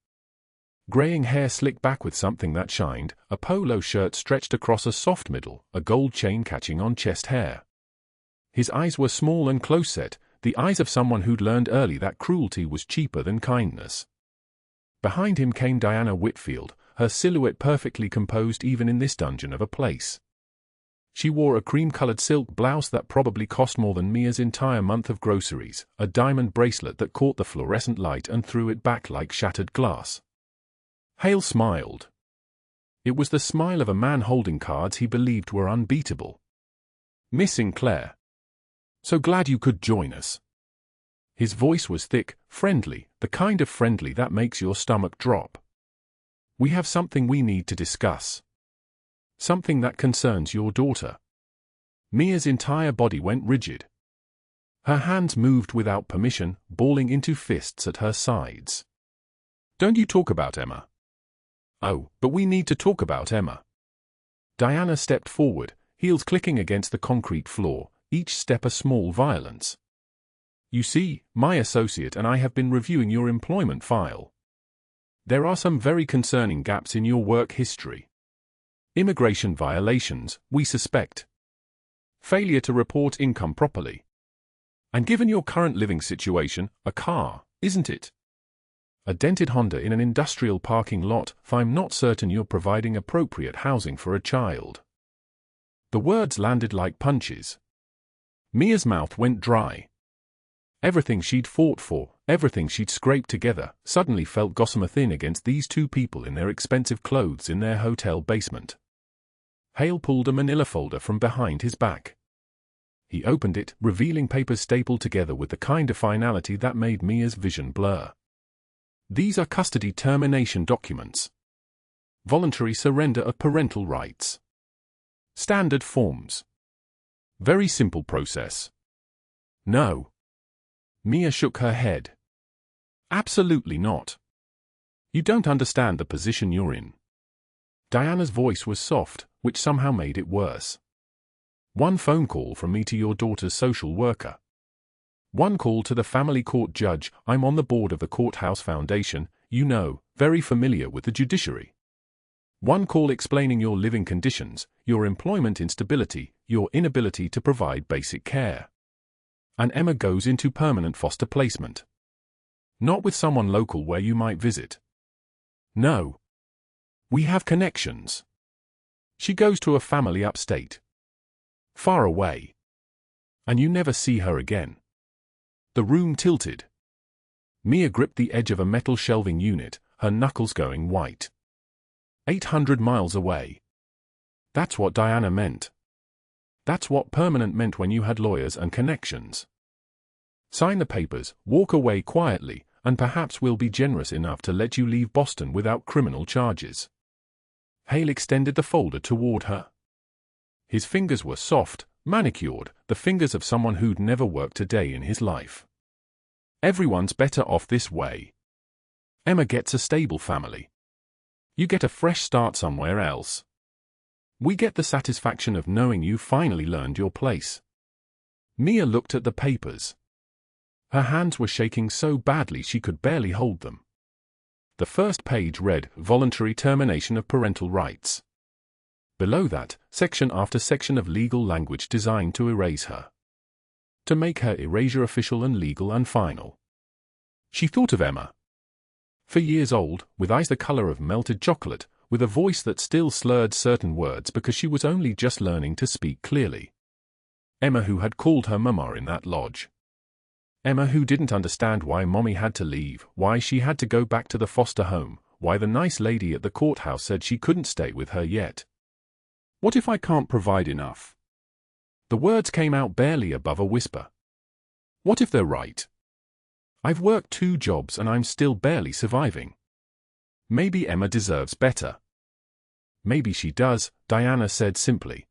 Graying hair slicked back with something that shined, a polo shirt stretched across a soft middle, a gold chain catching on chest hair. His eyes were small and close-set, the eyes of someone who'd learned early that cruelty was cheaper than kindness. Behind him came Diana Whitfield, her silhouette perfectly composed even in this dungeon of a place. She wore a cream-colored silk blouse that probably cost more than Mia's entire month of groceries, a diamond bracelet that caught the fluorescent light and threw it back like shattered glass. Hale smiled. It was the smile of a man holding cards he believed were unbeatable. "Miss Sinclair. So glad you could join us." His voice was thick, friendly, the kind of friendly that makes your stomach drop. "We have something we need to discuss. Something that concerns your daughter." Mia's entire body went rigid. Her hands moved without permission, balling into fists at her sides. "Don't you talk about Emma." "Oh, but we need to talk about Emma." Diana stepped forward, heels clicking against the concrete floor, each step a small violence. "You see, my associate and I have been reviewing your employment file. There are some very concerning gaps in your work history. Immigration violations, we suspect. Failure to report income properly. And given your current living situation, a car, isn't it? A dented Honda in an industrial parking lot, I'm not certain you're providing appropriate housing for a child." The words landed like punches. Mia's mouth went dry. Everything she'd fought for, everything she'd scraped together, suddenly felt gossamer thin against these two people in their expensive clothes in their hotel basement. Hale pulled a manila folder from behind his back. He opened it, revealing papers stapled together with the kind of finality that made Mia's vision blur. "These are custody termination documents. Voluntary surrender of parental rights. Standard forms. Very simple process." "No." Mia shook her head. "Absolutely not. You don't understand the position you're in." Diana's voice was soft, which somehow made it worse. "One phone call from me to your daughter's social worker. One call to the family court judge. I'm on the board of the Courthouse Foundation, you know, very familiar with the judiciary. One call explaining your living conditions, your employment instability, your inability to provide basic care. And Emma goes into permanent foster placement. Not with someone local where you might visit. No. We have connections. She goes to a family upstate. Far away. And you never see her again." The room tilted. Mia gripped the edge of a metal shelving unit, her knuckles going white. 800 miles away. That's what Diana meant. That's what permanent meant when you had lawyers and connections. Sign the papers, walk away quietly, and perhaps we'll be generous enough to let you leave Boston without criminal charges. Hale extended the folder toward her. His fingers were soft, manicured, the fingers of someone who'd never worked a day in his life. "Everyone's better off this way. Emma gets a stable family. You get a fresh start somewhere else. We get the satisfaction of knowing you finally learned your place." Mia looked at the papers. Her hands were shaking so badly she could barely hold them. The first page read, "Voluntary termination of parental rights." Below that, section after section of legal language designed to erase her. To make her erasure official and legal and final. She thought of Emma. 4 years old, with eyes the color of melted chocolate, with a voice that still slurred certain words because she was only just learning to speak clearly. Emma who had called her mama in that lodge. Emma who didn't understand why mommy had to leave, why she had to go back to the foster home, why the nice lady at the courthouse said she couldn't stay with her yet. "What if I can't provide enough?" The words came out barely above a whisper. What if they're right? I've worked 2 jobs and I'm still barely surviving. Maybe Emma deserves better. Maybe she does, Diana said simply.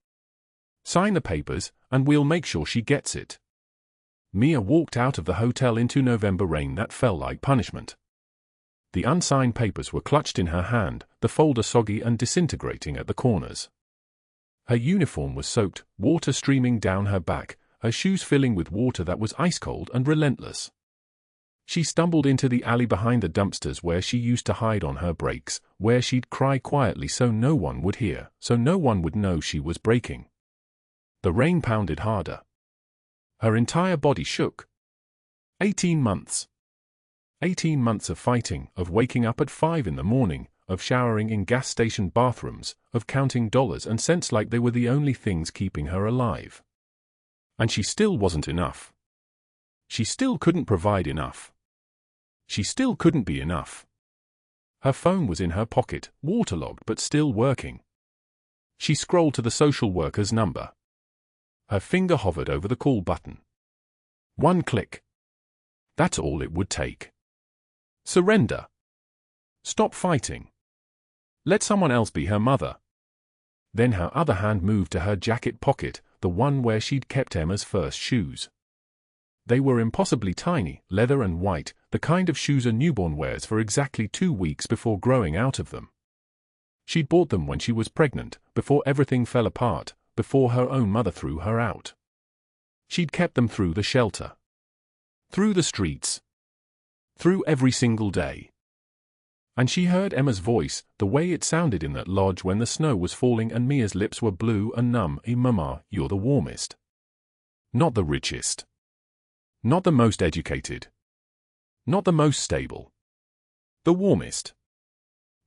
Sign the papers, and we'll make sure she gets it. Mia walked out of the hotel into November rain that fell like punishment. The unsigned papers were clutched in her hand, the folder soggy and disintegrating at the corners. Her uniform was soaked, water streaming down her back, her shoes filling with water that was ice-cold and relentless. She stumbled into the alley behind the dumpsters where she used to hide on her breaks, where she'd cry quietly so no one would hear, so no one would know she was breaking. The rain pounded harder. Her entire body shook. 18 months. 18 months of fighting, of waking up at 5 in the morning, of showering in gas station bathrooms, of counting dollars and cents like they were the only things keeping her alive. And she still wasn't enough. She still couldn't provide enough. She still couldn't be enough. Her phone was in her pocket, waterlogged but still working. She scrolled to the social worker's number. Her finger hovered over the call button. 1 click. That's all it would take. Surrender. Stop fighting. Let someone else be her mother. Then her other hand moved to her jacket pocket, the one where she'd kept Emma's first shoes. They were impossibly tiny, leather and white, the kind of shoes a newborn wears for exactly 2 weeks before growing out of them. She'd bought them when she was pregnant, before everything fell apart, before her own mother threw her out. She'd kept them through the shelter. Through the streets. Through every single day. And she heard Emma's voice, the way it sounded in that lodge when the snow was falling and Mia's lips were blue and numb. Mama, you're the warmest. Not the richest. Not the most educated. Not the most stable. The warmest.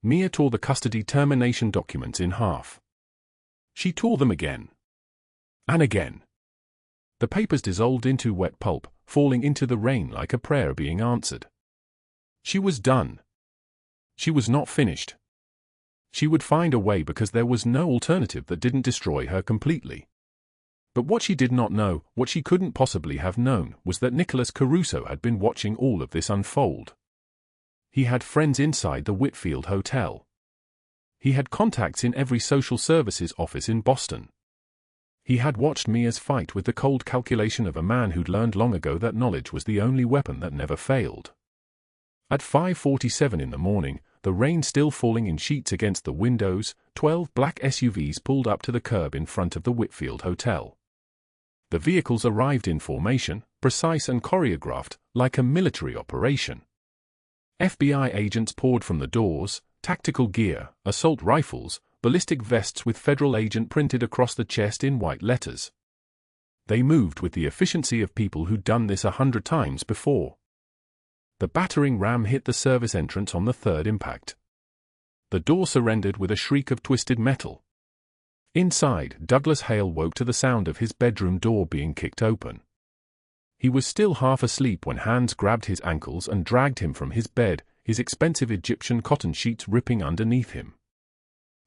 Mia tore the custody termination documents in half. She tore them again. And again. The papers dissolved into wet pulp, falling into the rain like a prayer being answered. She was done. She was not finished. She would find a way because there was no alternative that didn't destroy her completely. But what she did not know, what she couldn't possibly have known, was that Nicholas Caruso had been watching all of this unfold. He had friends inside the Whitfield Hotel. He had contacts in every social services office in Boston. He had watched Mia's fight with the cold calculation of a man who'd learned long ago that knowledge was the only weapon that never failed. At 5:47 in the morning, the rain still falling in sheets against the windows, 12 black SUVs pulled up to the curb in front of the Whitfield Hotel. The vehicles arrived in formation, precise and choreographed, like a military operation. FBI agents poured from the doors, tactical gear, assault rifles, ballistic vests with federal agent printed across the chest in white letters. They moved with the efficiency of people who'd done this 100 times before. The battering ram hit the service entrance on the 3rd impact. The door surrendered with a shriek of twisted metal. Inside, Douglas Hale woke to the sound of his bedroom door being kicked open. He was still half asleep when hands grabbed his ankles and dragged him from his bed, his expensive Egyptian cotton sheets ripping underneath him.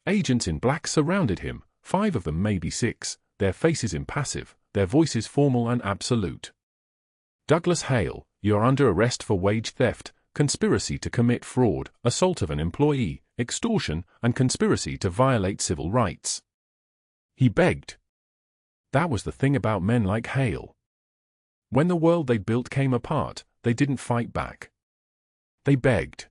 Agents in black surrounded him, 5 of them, maybe 6, their faces impassive, their voices formal and absolute. Douglas Hale, you're under arrest for wage theft, conspiracy to commit fraud, assault of an employee, extortion, and conspiracy to violate civil rights. He begged. That was the thing about men like Hale. When the world they built came apart, they didn't fight back. They begged.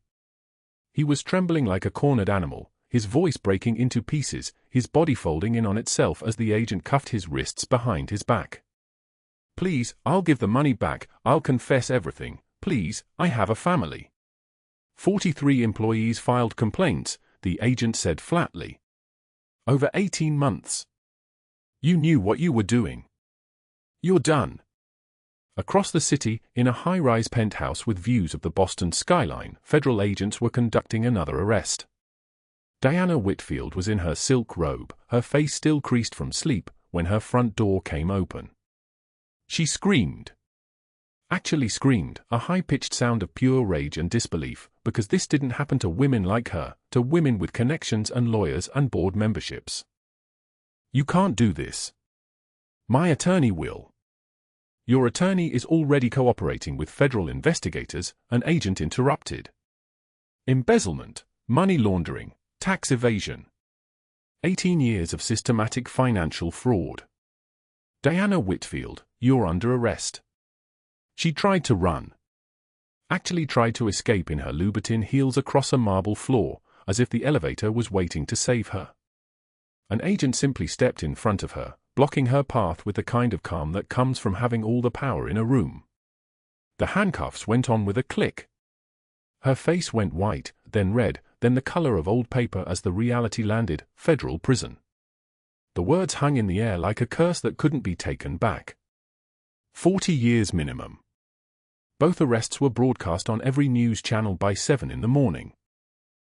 He was trembling like a cornered animal, his voice breaking into pieces, his body folding in on itself as the agent cuffed his wrists behind his back. Please, I'll give the money back, I'll confess everything, please, I have a family. 43 employees filed complaints, the agent said flatly. Over 18 months. You knew what you were doing. You're done. Across the city, in a high-rise penthouse with views of the Boston skyline, federal agents were conducting another arrest. Diana Whitfield was in her silk robe, her face still creased from sleep, when her front door came open. She screamed. Actually screamed, a high-pitched sound of pure rage and disbelief, because this didn't happen to women like her, to women with connections and lawyers and board memberships. You can't do this. My attorney will. Your attorney is already cooperating with federal investigators, an agent interrupted. Embezzlement, money laundering, tax evasion. 18 years of systematic financial fraud. Diana Whitfield, you're under arrest. She tried to run. Actually tried to escape in her Louboutin heels across a marble floor, as if the elevator was waiting to save her. An agent simply stepped in front of her, blocking her path with the kind of calm that comes from having all the power in a room. The handcuffs went on with a click. Her face went white, then red, then the color of old paper as the reality landed: federal prison. The words hung in the air like a curse that couldn't be taken back. 40 years minimum. Both arrests were broadcast on every news channel by 7 in the morning.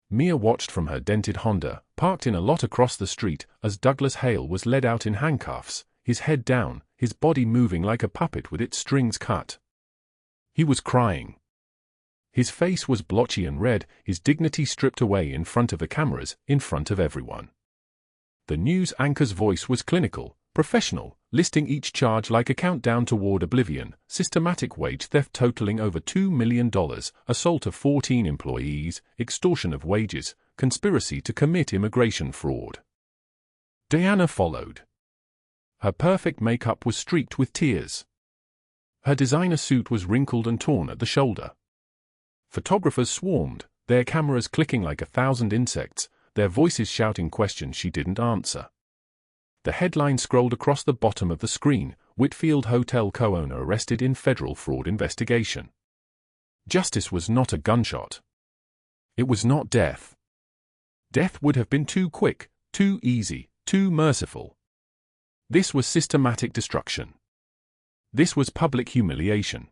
Mia watched from her dented Honda, parked in a lot across the street, as Douglas Hale was led out in handcuffs, his head down, his body moving like a puppet with its strings cut. He was crying. His face was blotchy and red, his dignity stripped away in front of the cameras, in front of everyone. The news anchor's voice was clinical, professional, listing each charge like a countdown toward oblivion: systematic wage theft totaling over $2 million, assault of 14 employees, extortion of wages, conspiracy to commit immigration fraud. Diana followed. Her perfect makeup was streaked with tears. Her designer suit was wrinkled and torn at the shoulder. Photographers swarmed, their cameras clicking like 1,000 insects, their voices shouting questions she didn't answer. The headline scrolled across the bottom of the screen: Whitfield Hotel co-owner arrested in federal fraud investigation. Justice was not a gunshot. It was not death. Death would have been too quick, too easy, too merciful. This was systematic destruction. This was public humiliation.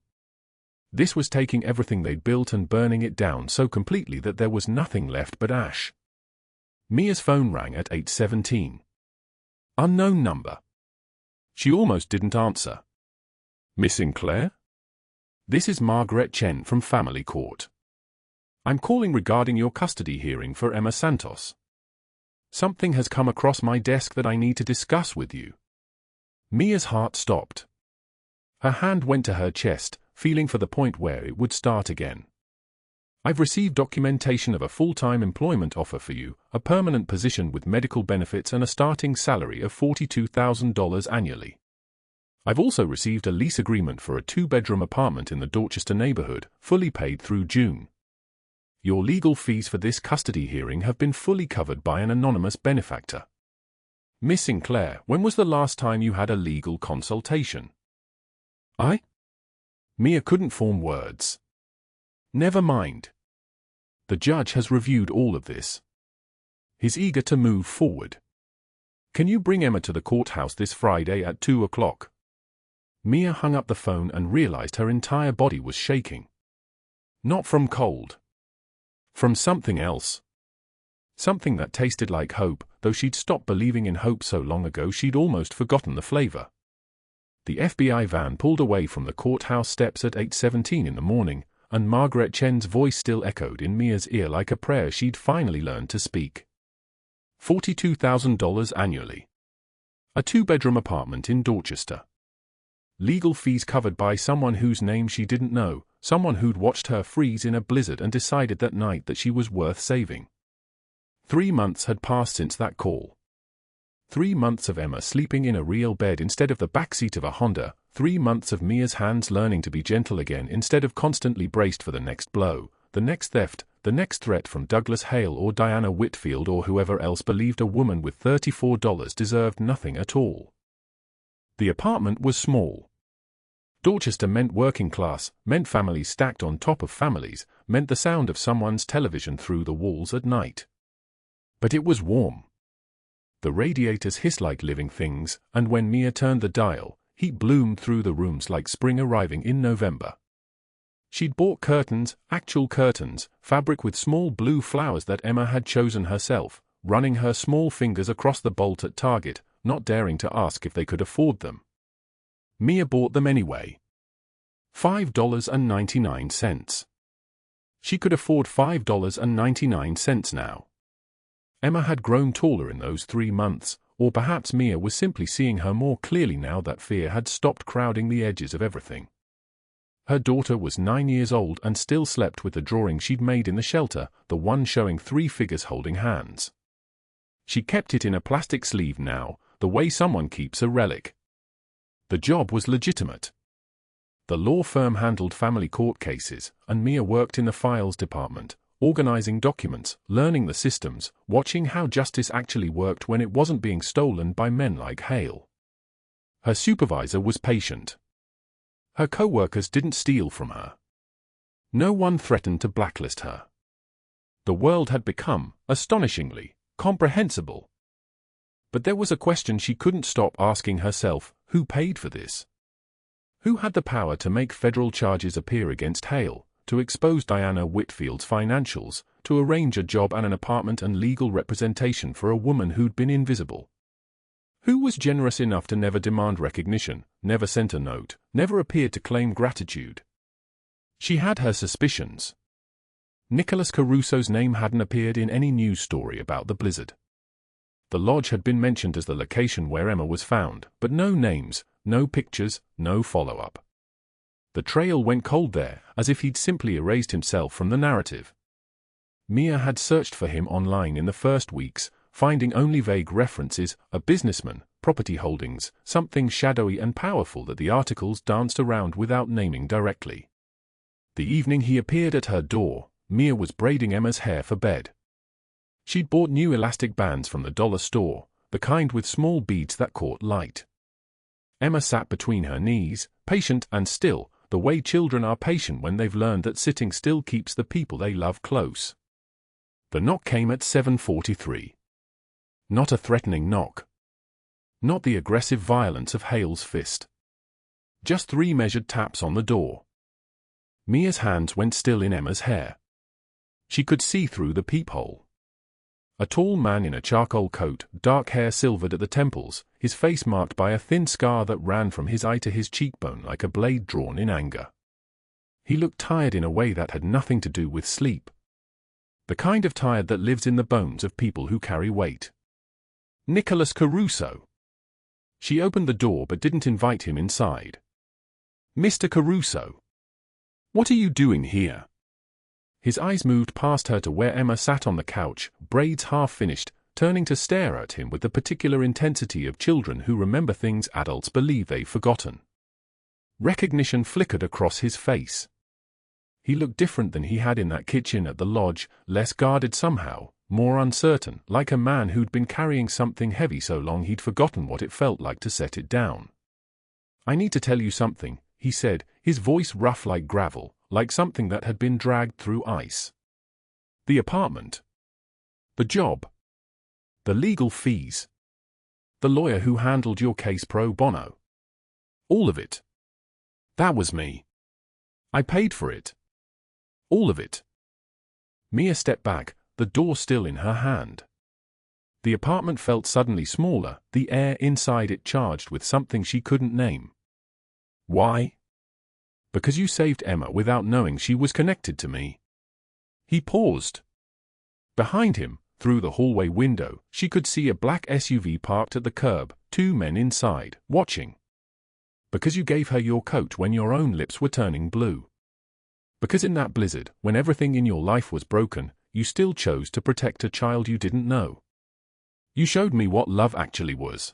This was taking everything they'd built and burning it down so completely that there was nothing left but ash. Mia's phone rang at 8:17. Unknown number. She almost didn't answer. Miss Sinclair? This is Margaret Chen from Family Court. I'm calling regarding your custody hearing for Emma Santos. Something has come across my desk that I need to discuss with you. Mia's heart stopped. Her hand went to her chest, feeling for the point where it would start again. I've received documentation of a full-time employment offer for you, a permanent position with medical benefits and a starting salary of $42,000 annually. I've also received a lease agreement for a 2-bedroom apartment in the Dorchester neighborhood, fully paid through June. Your legal fees for this custody hearing have been fully covered by an anonymous benefactor. Miss Sinclair, when was the last time you had a legal consultation? Mia couldn't form words. Never mind. The judge has reviewed all of this. He's eager to move forward. Can you bring Emma to the courthouse this Friday at 2 o'clock? Mia hung up the phone and realized her entire body was shaking. Not from cold. From something else. Something that tasted like hope, though she'd stopped believing in hope so long ago she'd almost forgotten the flavor. The FBI van pulled away from the courthouse steps at 8:17 in the morning, and Margaret Chen's voice still echoed in Mia's ear like a prayer she'd finally learned to speak. $42,000 annually. A 2-bedroom apartment in Dorchester. Legal fees covered by someone whose name she didn't know, someone who'd watched her freeze in a blizzard and decided that night that she was worth saving. 3 months had passed since that call. 3 months of Emma sleeping in a real bed instead of the backseat of a Honda, 3 months of Mia's hands learning to be gentle again instead of constantly braced for the next blow, the next theft, the next threat from Douglas Hale or Diana Whitfield or whoever else believed a woman with $34 deserved nothing at all. The apartment was small. Dorchester meant working class, meant families stacked on top of families, meant the sound of someone's television through the walls at night. But it was warm. The radiators hissed like living things, and when Mia turned the dial, heat bloomed through the rooms like spring arriving in November. She'd bought curtains, actual curtains, fabric with small blue flowers that Emma had chosen herself, running her small fingers across the bolt at Target, not daring to ask if they could afford them. Mia bought them anyway. $5.99. She could afford $5.99 now. Emma had grown taller in those 3 months, or perhaps Mia was simply seeing her more clearly now that fear had stopped crowding the edges of everything. Her daughter was 9 years old and still slept with the drawing she'd made in the shelter, the one showing 3 figures holding hands. She kept it in a plastic sleeve now, the way someone keeps a relic. The job was legitimate. The law firm handled family court cases, and Mia worked in the files department, organizing documents, learning the systems, watching how justice actually worked when it wasn't being stolen by men like Hale. Her supervisor was patient. Her co-workers didn't steal from her. No one threatened to blacklist her. The world had become, astonishingly, comprehensible. But there was a question she couldn't stop asking herself: who paid for this? Who had the power to make federal charges appear against Hale, to expose Diana Whitfield's financials, to arrange a job and an apartment and legal representation for a woman who'd been invisible? Who was generous enough to never demand recognition, never sent a note, never appeared to claim gratitude? She had her suspicions. Nicholas Caruso's name hadn't appeared in any news story about the blizzard. The lodge had been mentioned as the location where Emma was found, but no names, no pictures, no follow-up. The trail went cold there, as if he'd simply erased himself from the narrative. Mia had searched for him online in the first weeks, finding only vague references: a businessman, property holdings, something shadowy and powerful that the articles danced around without naming directly. The evening he appeared at her door, Mia was braiding Emma's hair for bed. She'd bought new elastic bands from the dollar store, the kind with small beads that caught light. Emma sat between her knees, patient and still, the way children are patient when they've learned that sitting still keeps the people they love close. The knock came at 7:43. Not a threatening knock. Not the aggressive violence of Hale's fist. Just 3 measured taps on the door. Mia's hands went still in Emma's hair. She could see through the peephole. A tall man in a charcoal coat, dark hair silvered at the temples, his face marked by a thin scar that ran from his eye to his cheekbone like a blade drawn in anger. He looked tired in a way that had nothing to do with sleep. The kind of tired that lives in the bones of people who carry weight. Nicholas Caruso. She opened the door but didn't invite him inside. "Mr. Caruso. What are you doing here?" His eyes moved past her to where Emma sat on the couch, braids half finished, turning to stare at him with the particular intensity of children who remember things adults believe they've forgotten. Recognition flickered across his face. He looked different than he had in that kitchen at the lodge, less guarded somehow, more uncertain, like a man who'd been carrying something heavy so long he'd forgotten what it felt like to set it down. "I need to tell you something," he said, his voice rough like gravel, like something that had been dragged through ice. "The apartment. The job. The legal fees. The lawyer who handled your case pro bono. All of it. That was me. I paid for it. All of it." Mia stepped back, the door still in her hand. The apartment felt suddenly smaller, the air inside it charged with something she couldn't name. "Why?" "Because you saved Emma without knowing she was connected to me." He paused. Behind him, through the hallway window, she could see a black SUV parked at the curb, 2 men inside, watching. "Because you gave her your coat when your own lips were turning blue. Because in that blizzard, when everything in your life was broken, you still chose to protect a child you didn't know. You showed me what love actually was."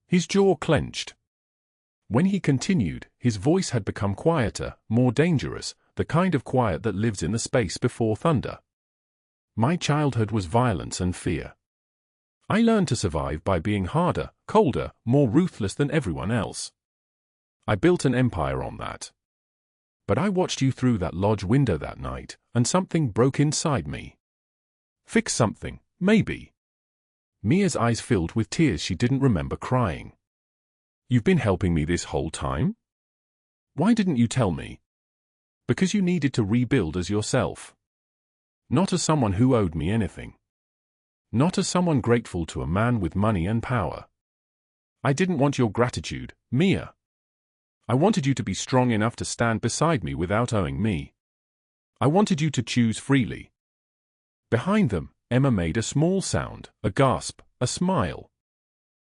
His jaw clenched. When he continued, his voice had become quieter, more dangerous, the kind of quiet that lives in the space before thunder. "My childhood was violence and fear. I learned to survive by being harder, colder, more ruthless than everyone else. I built an empire on that. But I watched you through that lodge window that night, and something broke inside me. Fix something, maybe." Mia's eyes filled with tears she didn't remember crying. "You've been helping me this whole time? Why didn't you tell me?" "Because you needed to rebuild as yourself. Not as someone who owed me anything. Not as someone grateful to a man with money and power. I didn't want your gratitude, Mia. I wanted you to be strong enough to stand beside me without owing me. I wanted you to choose freely." Behind them, Emma made a small sound, a gasp, a smile.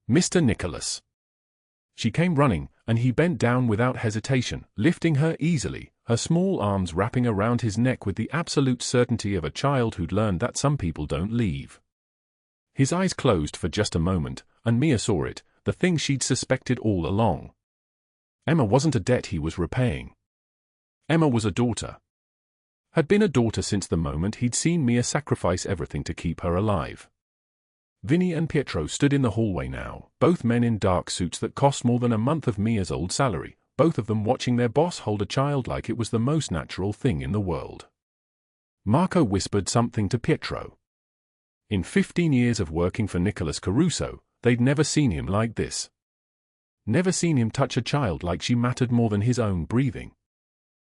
Mr. Nicholas. She came running, and he bent down without hesitation, lifting her easily, her small arms wrapping around his neck with the absolute certainty of a child who'd learned that some people don't leave. His eyes closed for just a moment, and Mia saw it, the thing she'd suspected all along. Emma wasn't a debt he was repaying. Emma was a daughter. Had been a daughter since the moment he'd seen Mia sacrifice everything to keep her alive. Vinny and Pietro stood in the hallway now, both men in dark suits that cost more than a month of Mia's old salary, both of them watching their boss hold a child like it was the most natural thing in the world. Marco whispered something to Pietro. In 15 years of working for Nicholas Caruso, they'd never seen him like this. Never seen him touch a child like she mattered more than his own breathing.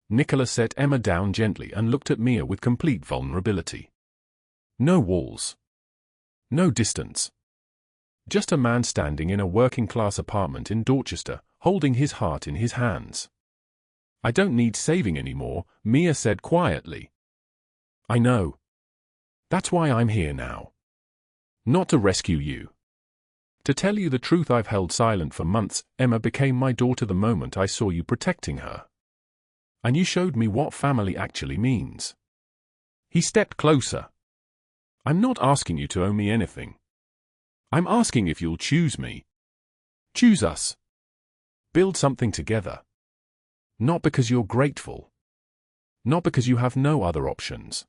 Nicholas set Emma down gently and looked at Mia with complete vulnerability. No walls. No distance. Just a man standing in a working-class apartment in Dorchester, holding his heart in his hands. I don't need saving anymore, Mia said quietly. I know. That's why I'm here now. Not to rescue you. To tell you the truth, I've held silent for months. Emma became my daughter the moment I saw you protecting her. And you showed me what family actually means. He stepped closer. I'm not asking you to owe me anything. I'm asking if you'll choose me. Choose us. Build something together. Not because you're grateful. Not because you have no other options.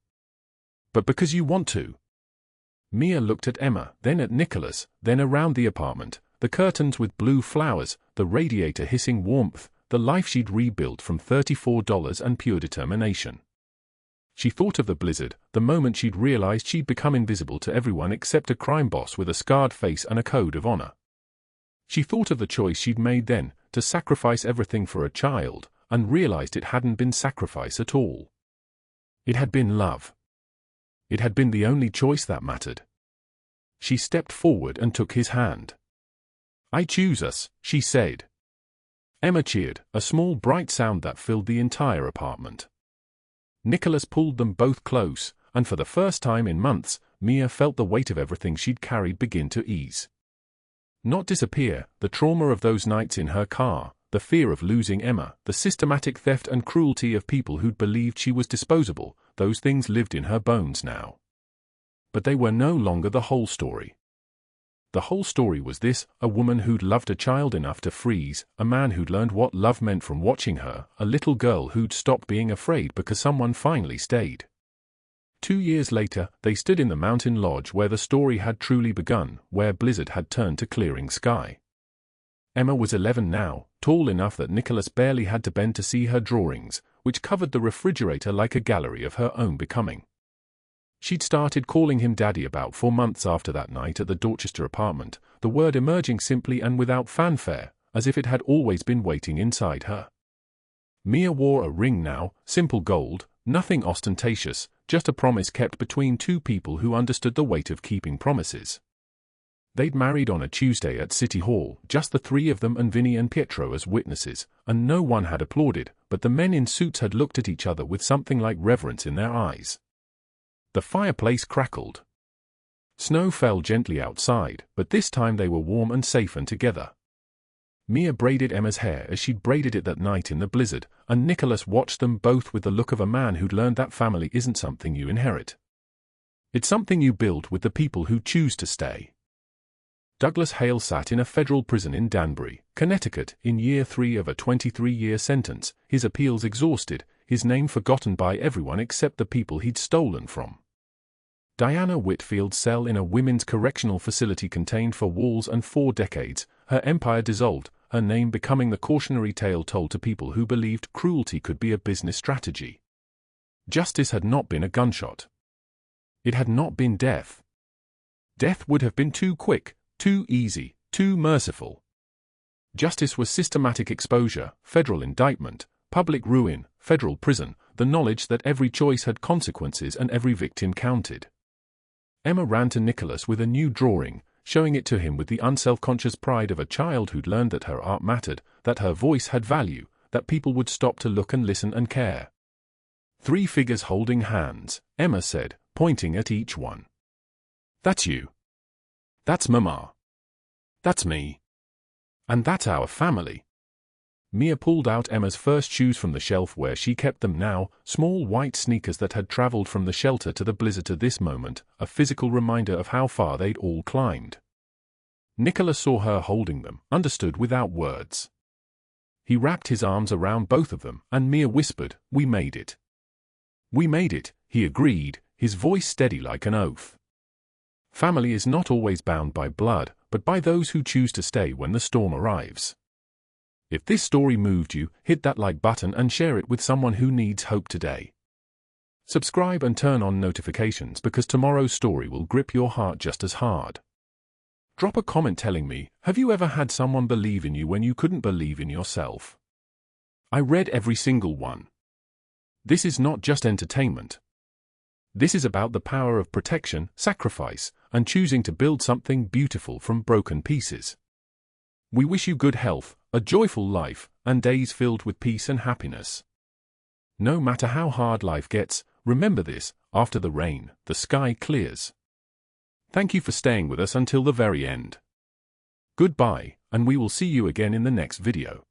But because you want to. Mia looked at Emma, then at Nicholas, then around the apartment, the curtains with blue flowers, the radiator hissing warmth, the life she'd rebuilt from $34 and pure determination. She thought of the blizzard, the moment she'd realized she'd become invisible to everyone except a crime boss with a scarred face and a code of honor. She thought of the choice she'd made then, to sacrifice everything for a child, and realized it hadn't been sacrifice at all. It had been love. It had been the only choice that mattered. She stepped forward and took his hand. I choose us, she said. Emma cheered, a small bright sound that filled the entire apartment. Nicholas pulled them both close, and for the first time in months, Mia felt the weight of everything she'd carried begin to ease. Not disappear, the trauma of those nights in her car, the fear of losing Emma, the systematic theft and cruelty of people who'd believed she was disposable, those things lived in her bones now. But they were no longer the whole story. The whole story was this: a woman who'd loved a child enough to freeze, a man who'd learned what love meant from watching her, a little girl who'd stopped being afraid because someone finally stayed. 2 years later, they stood in the mountain lodge where the story had truly begun, where blizzard had turned to clearing sky. Emma was 11 now, tall enough that Nicholas barely had to bend to see her drawings, which covered the refrigerator like a gallery of her own becoming. She'd started calling him Daddy about 4 months after that night at the Dorchester apartment, the word emerging simply and without fanfare, as if it had always been waiting inside her. Mia wore a ring now, simple gold, nothing ostentatious, just a promise kept between two people who understood the weight of keeping promises. They'd married on a Tuesday at City Hall, just the three of them and Vinny and Pietro as witnesses, and no one had applauded, but the men in suits had looked at each other with something like reverence in their eyes. The fireplace crackled. Snow fell gently outside, but this time they were warm and safe and together. Mia braided Emma's hair as she'd braided it that night in the blizzard, and Nicholas watched them both with the look of a man who'd learned that family isn't something you inherit. It's something you build with the people who choose to stay. Douglas Hale sat in a federal prison in Danbury, Connecticut, in year 3 of a 23-year sentence, his appeals exhausted, his name forgotten by everyone except the people he'd stolen from. Diana Whitfield's cell in a women's correctional facility contained 4 walls and 4 decades, her empire dissolved, her name becoming the cautionary tale told to people who believed cruelty could be a business strategy. Justice had not been a gunshot. It had not been death. Death would have been too quick, too easy, too merciful. Justice was systematic exposure, federal indictment, public ruin, federal prison, the knowledge that every choice had consequences and every victim counted. Emma ran to Nicholas with a new drawing, showing it to him with the unself-conscious pride of a child who'd learned that her art mattered, that her voice had value, that people would stop to look and listen and care. 3 figures holding hands, Emma said, pointing at each one. That's you. That's Mama. That's me. And that's our family. Mia pulled out Emma's first shoes from the shelf where she kept them now, small white sneakers that had traveled from the shelter to the blizzard to this moment, a physical reminder of how far they'd all climbed. Nicola saw her holding them, understood without words. He wrapped his arms around both of them, and Mia whispered, "We made it." "We made it," he agreed, his voice steady like an oath. Family is not always bound by blood, but by those who choose to stay when the storm arrives. If this story moved you, hit that like button and share it with someone who needs hope today. Subscribe and turn on notifications because tomorrow's story will grip your heart just as hard. Drop a comment telling me, have you ever had someone believe in you when you couldn't believe in yourself? I read every single one. This is not just entertainment. This is about the power of protection, sacrifice, and choosing to build something beautiful from broken pieces. We wish you good health, a joyful life, and days filled with peace and happiness. No matter how hard life gets, remember this, after the rain, the sky clears. Thank you for staying with us until the very end. Goodbye, and we will see you again in the next video.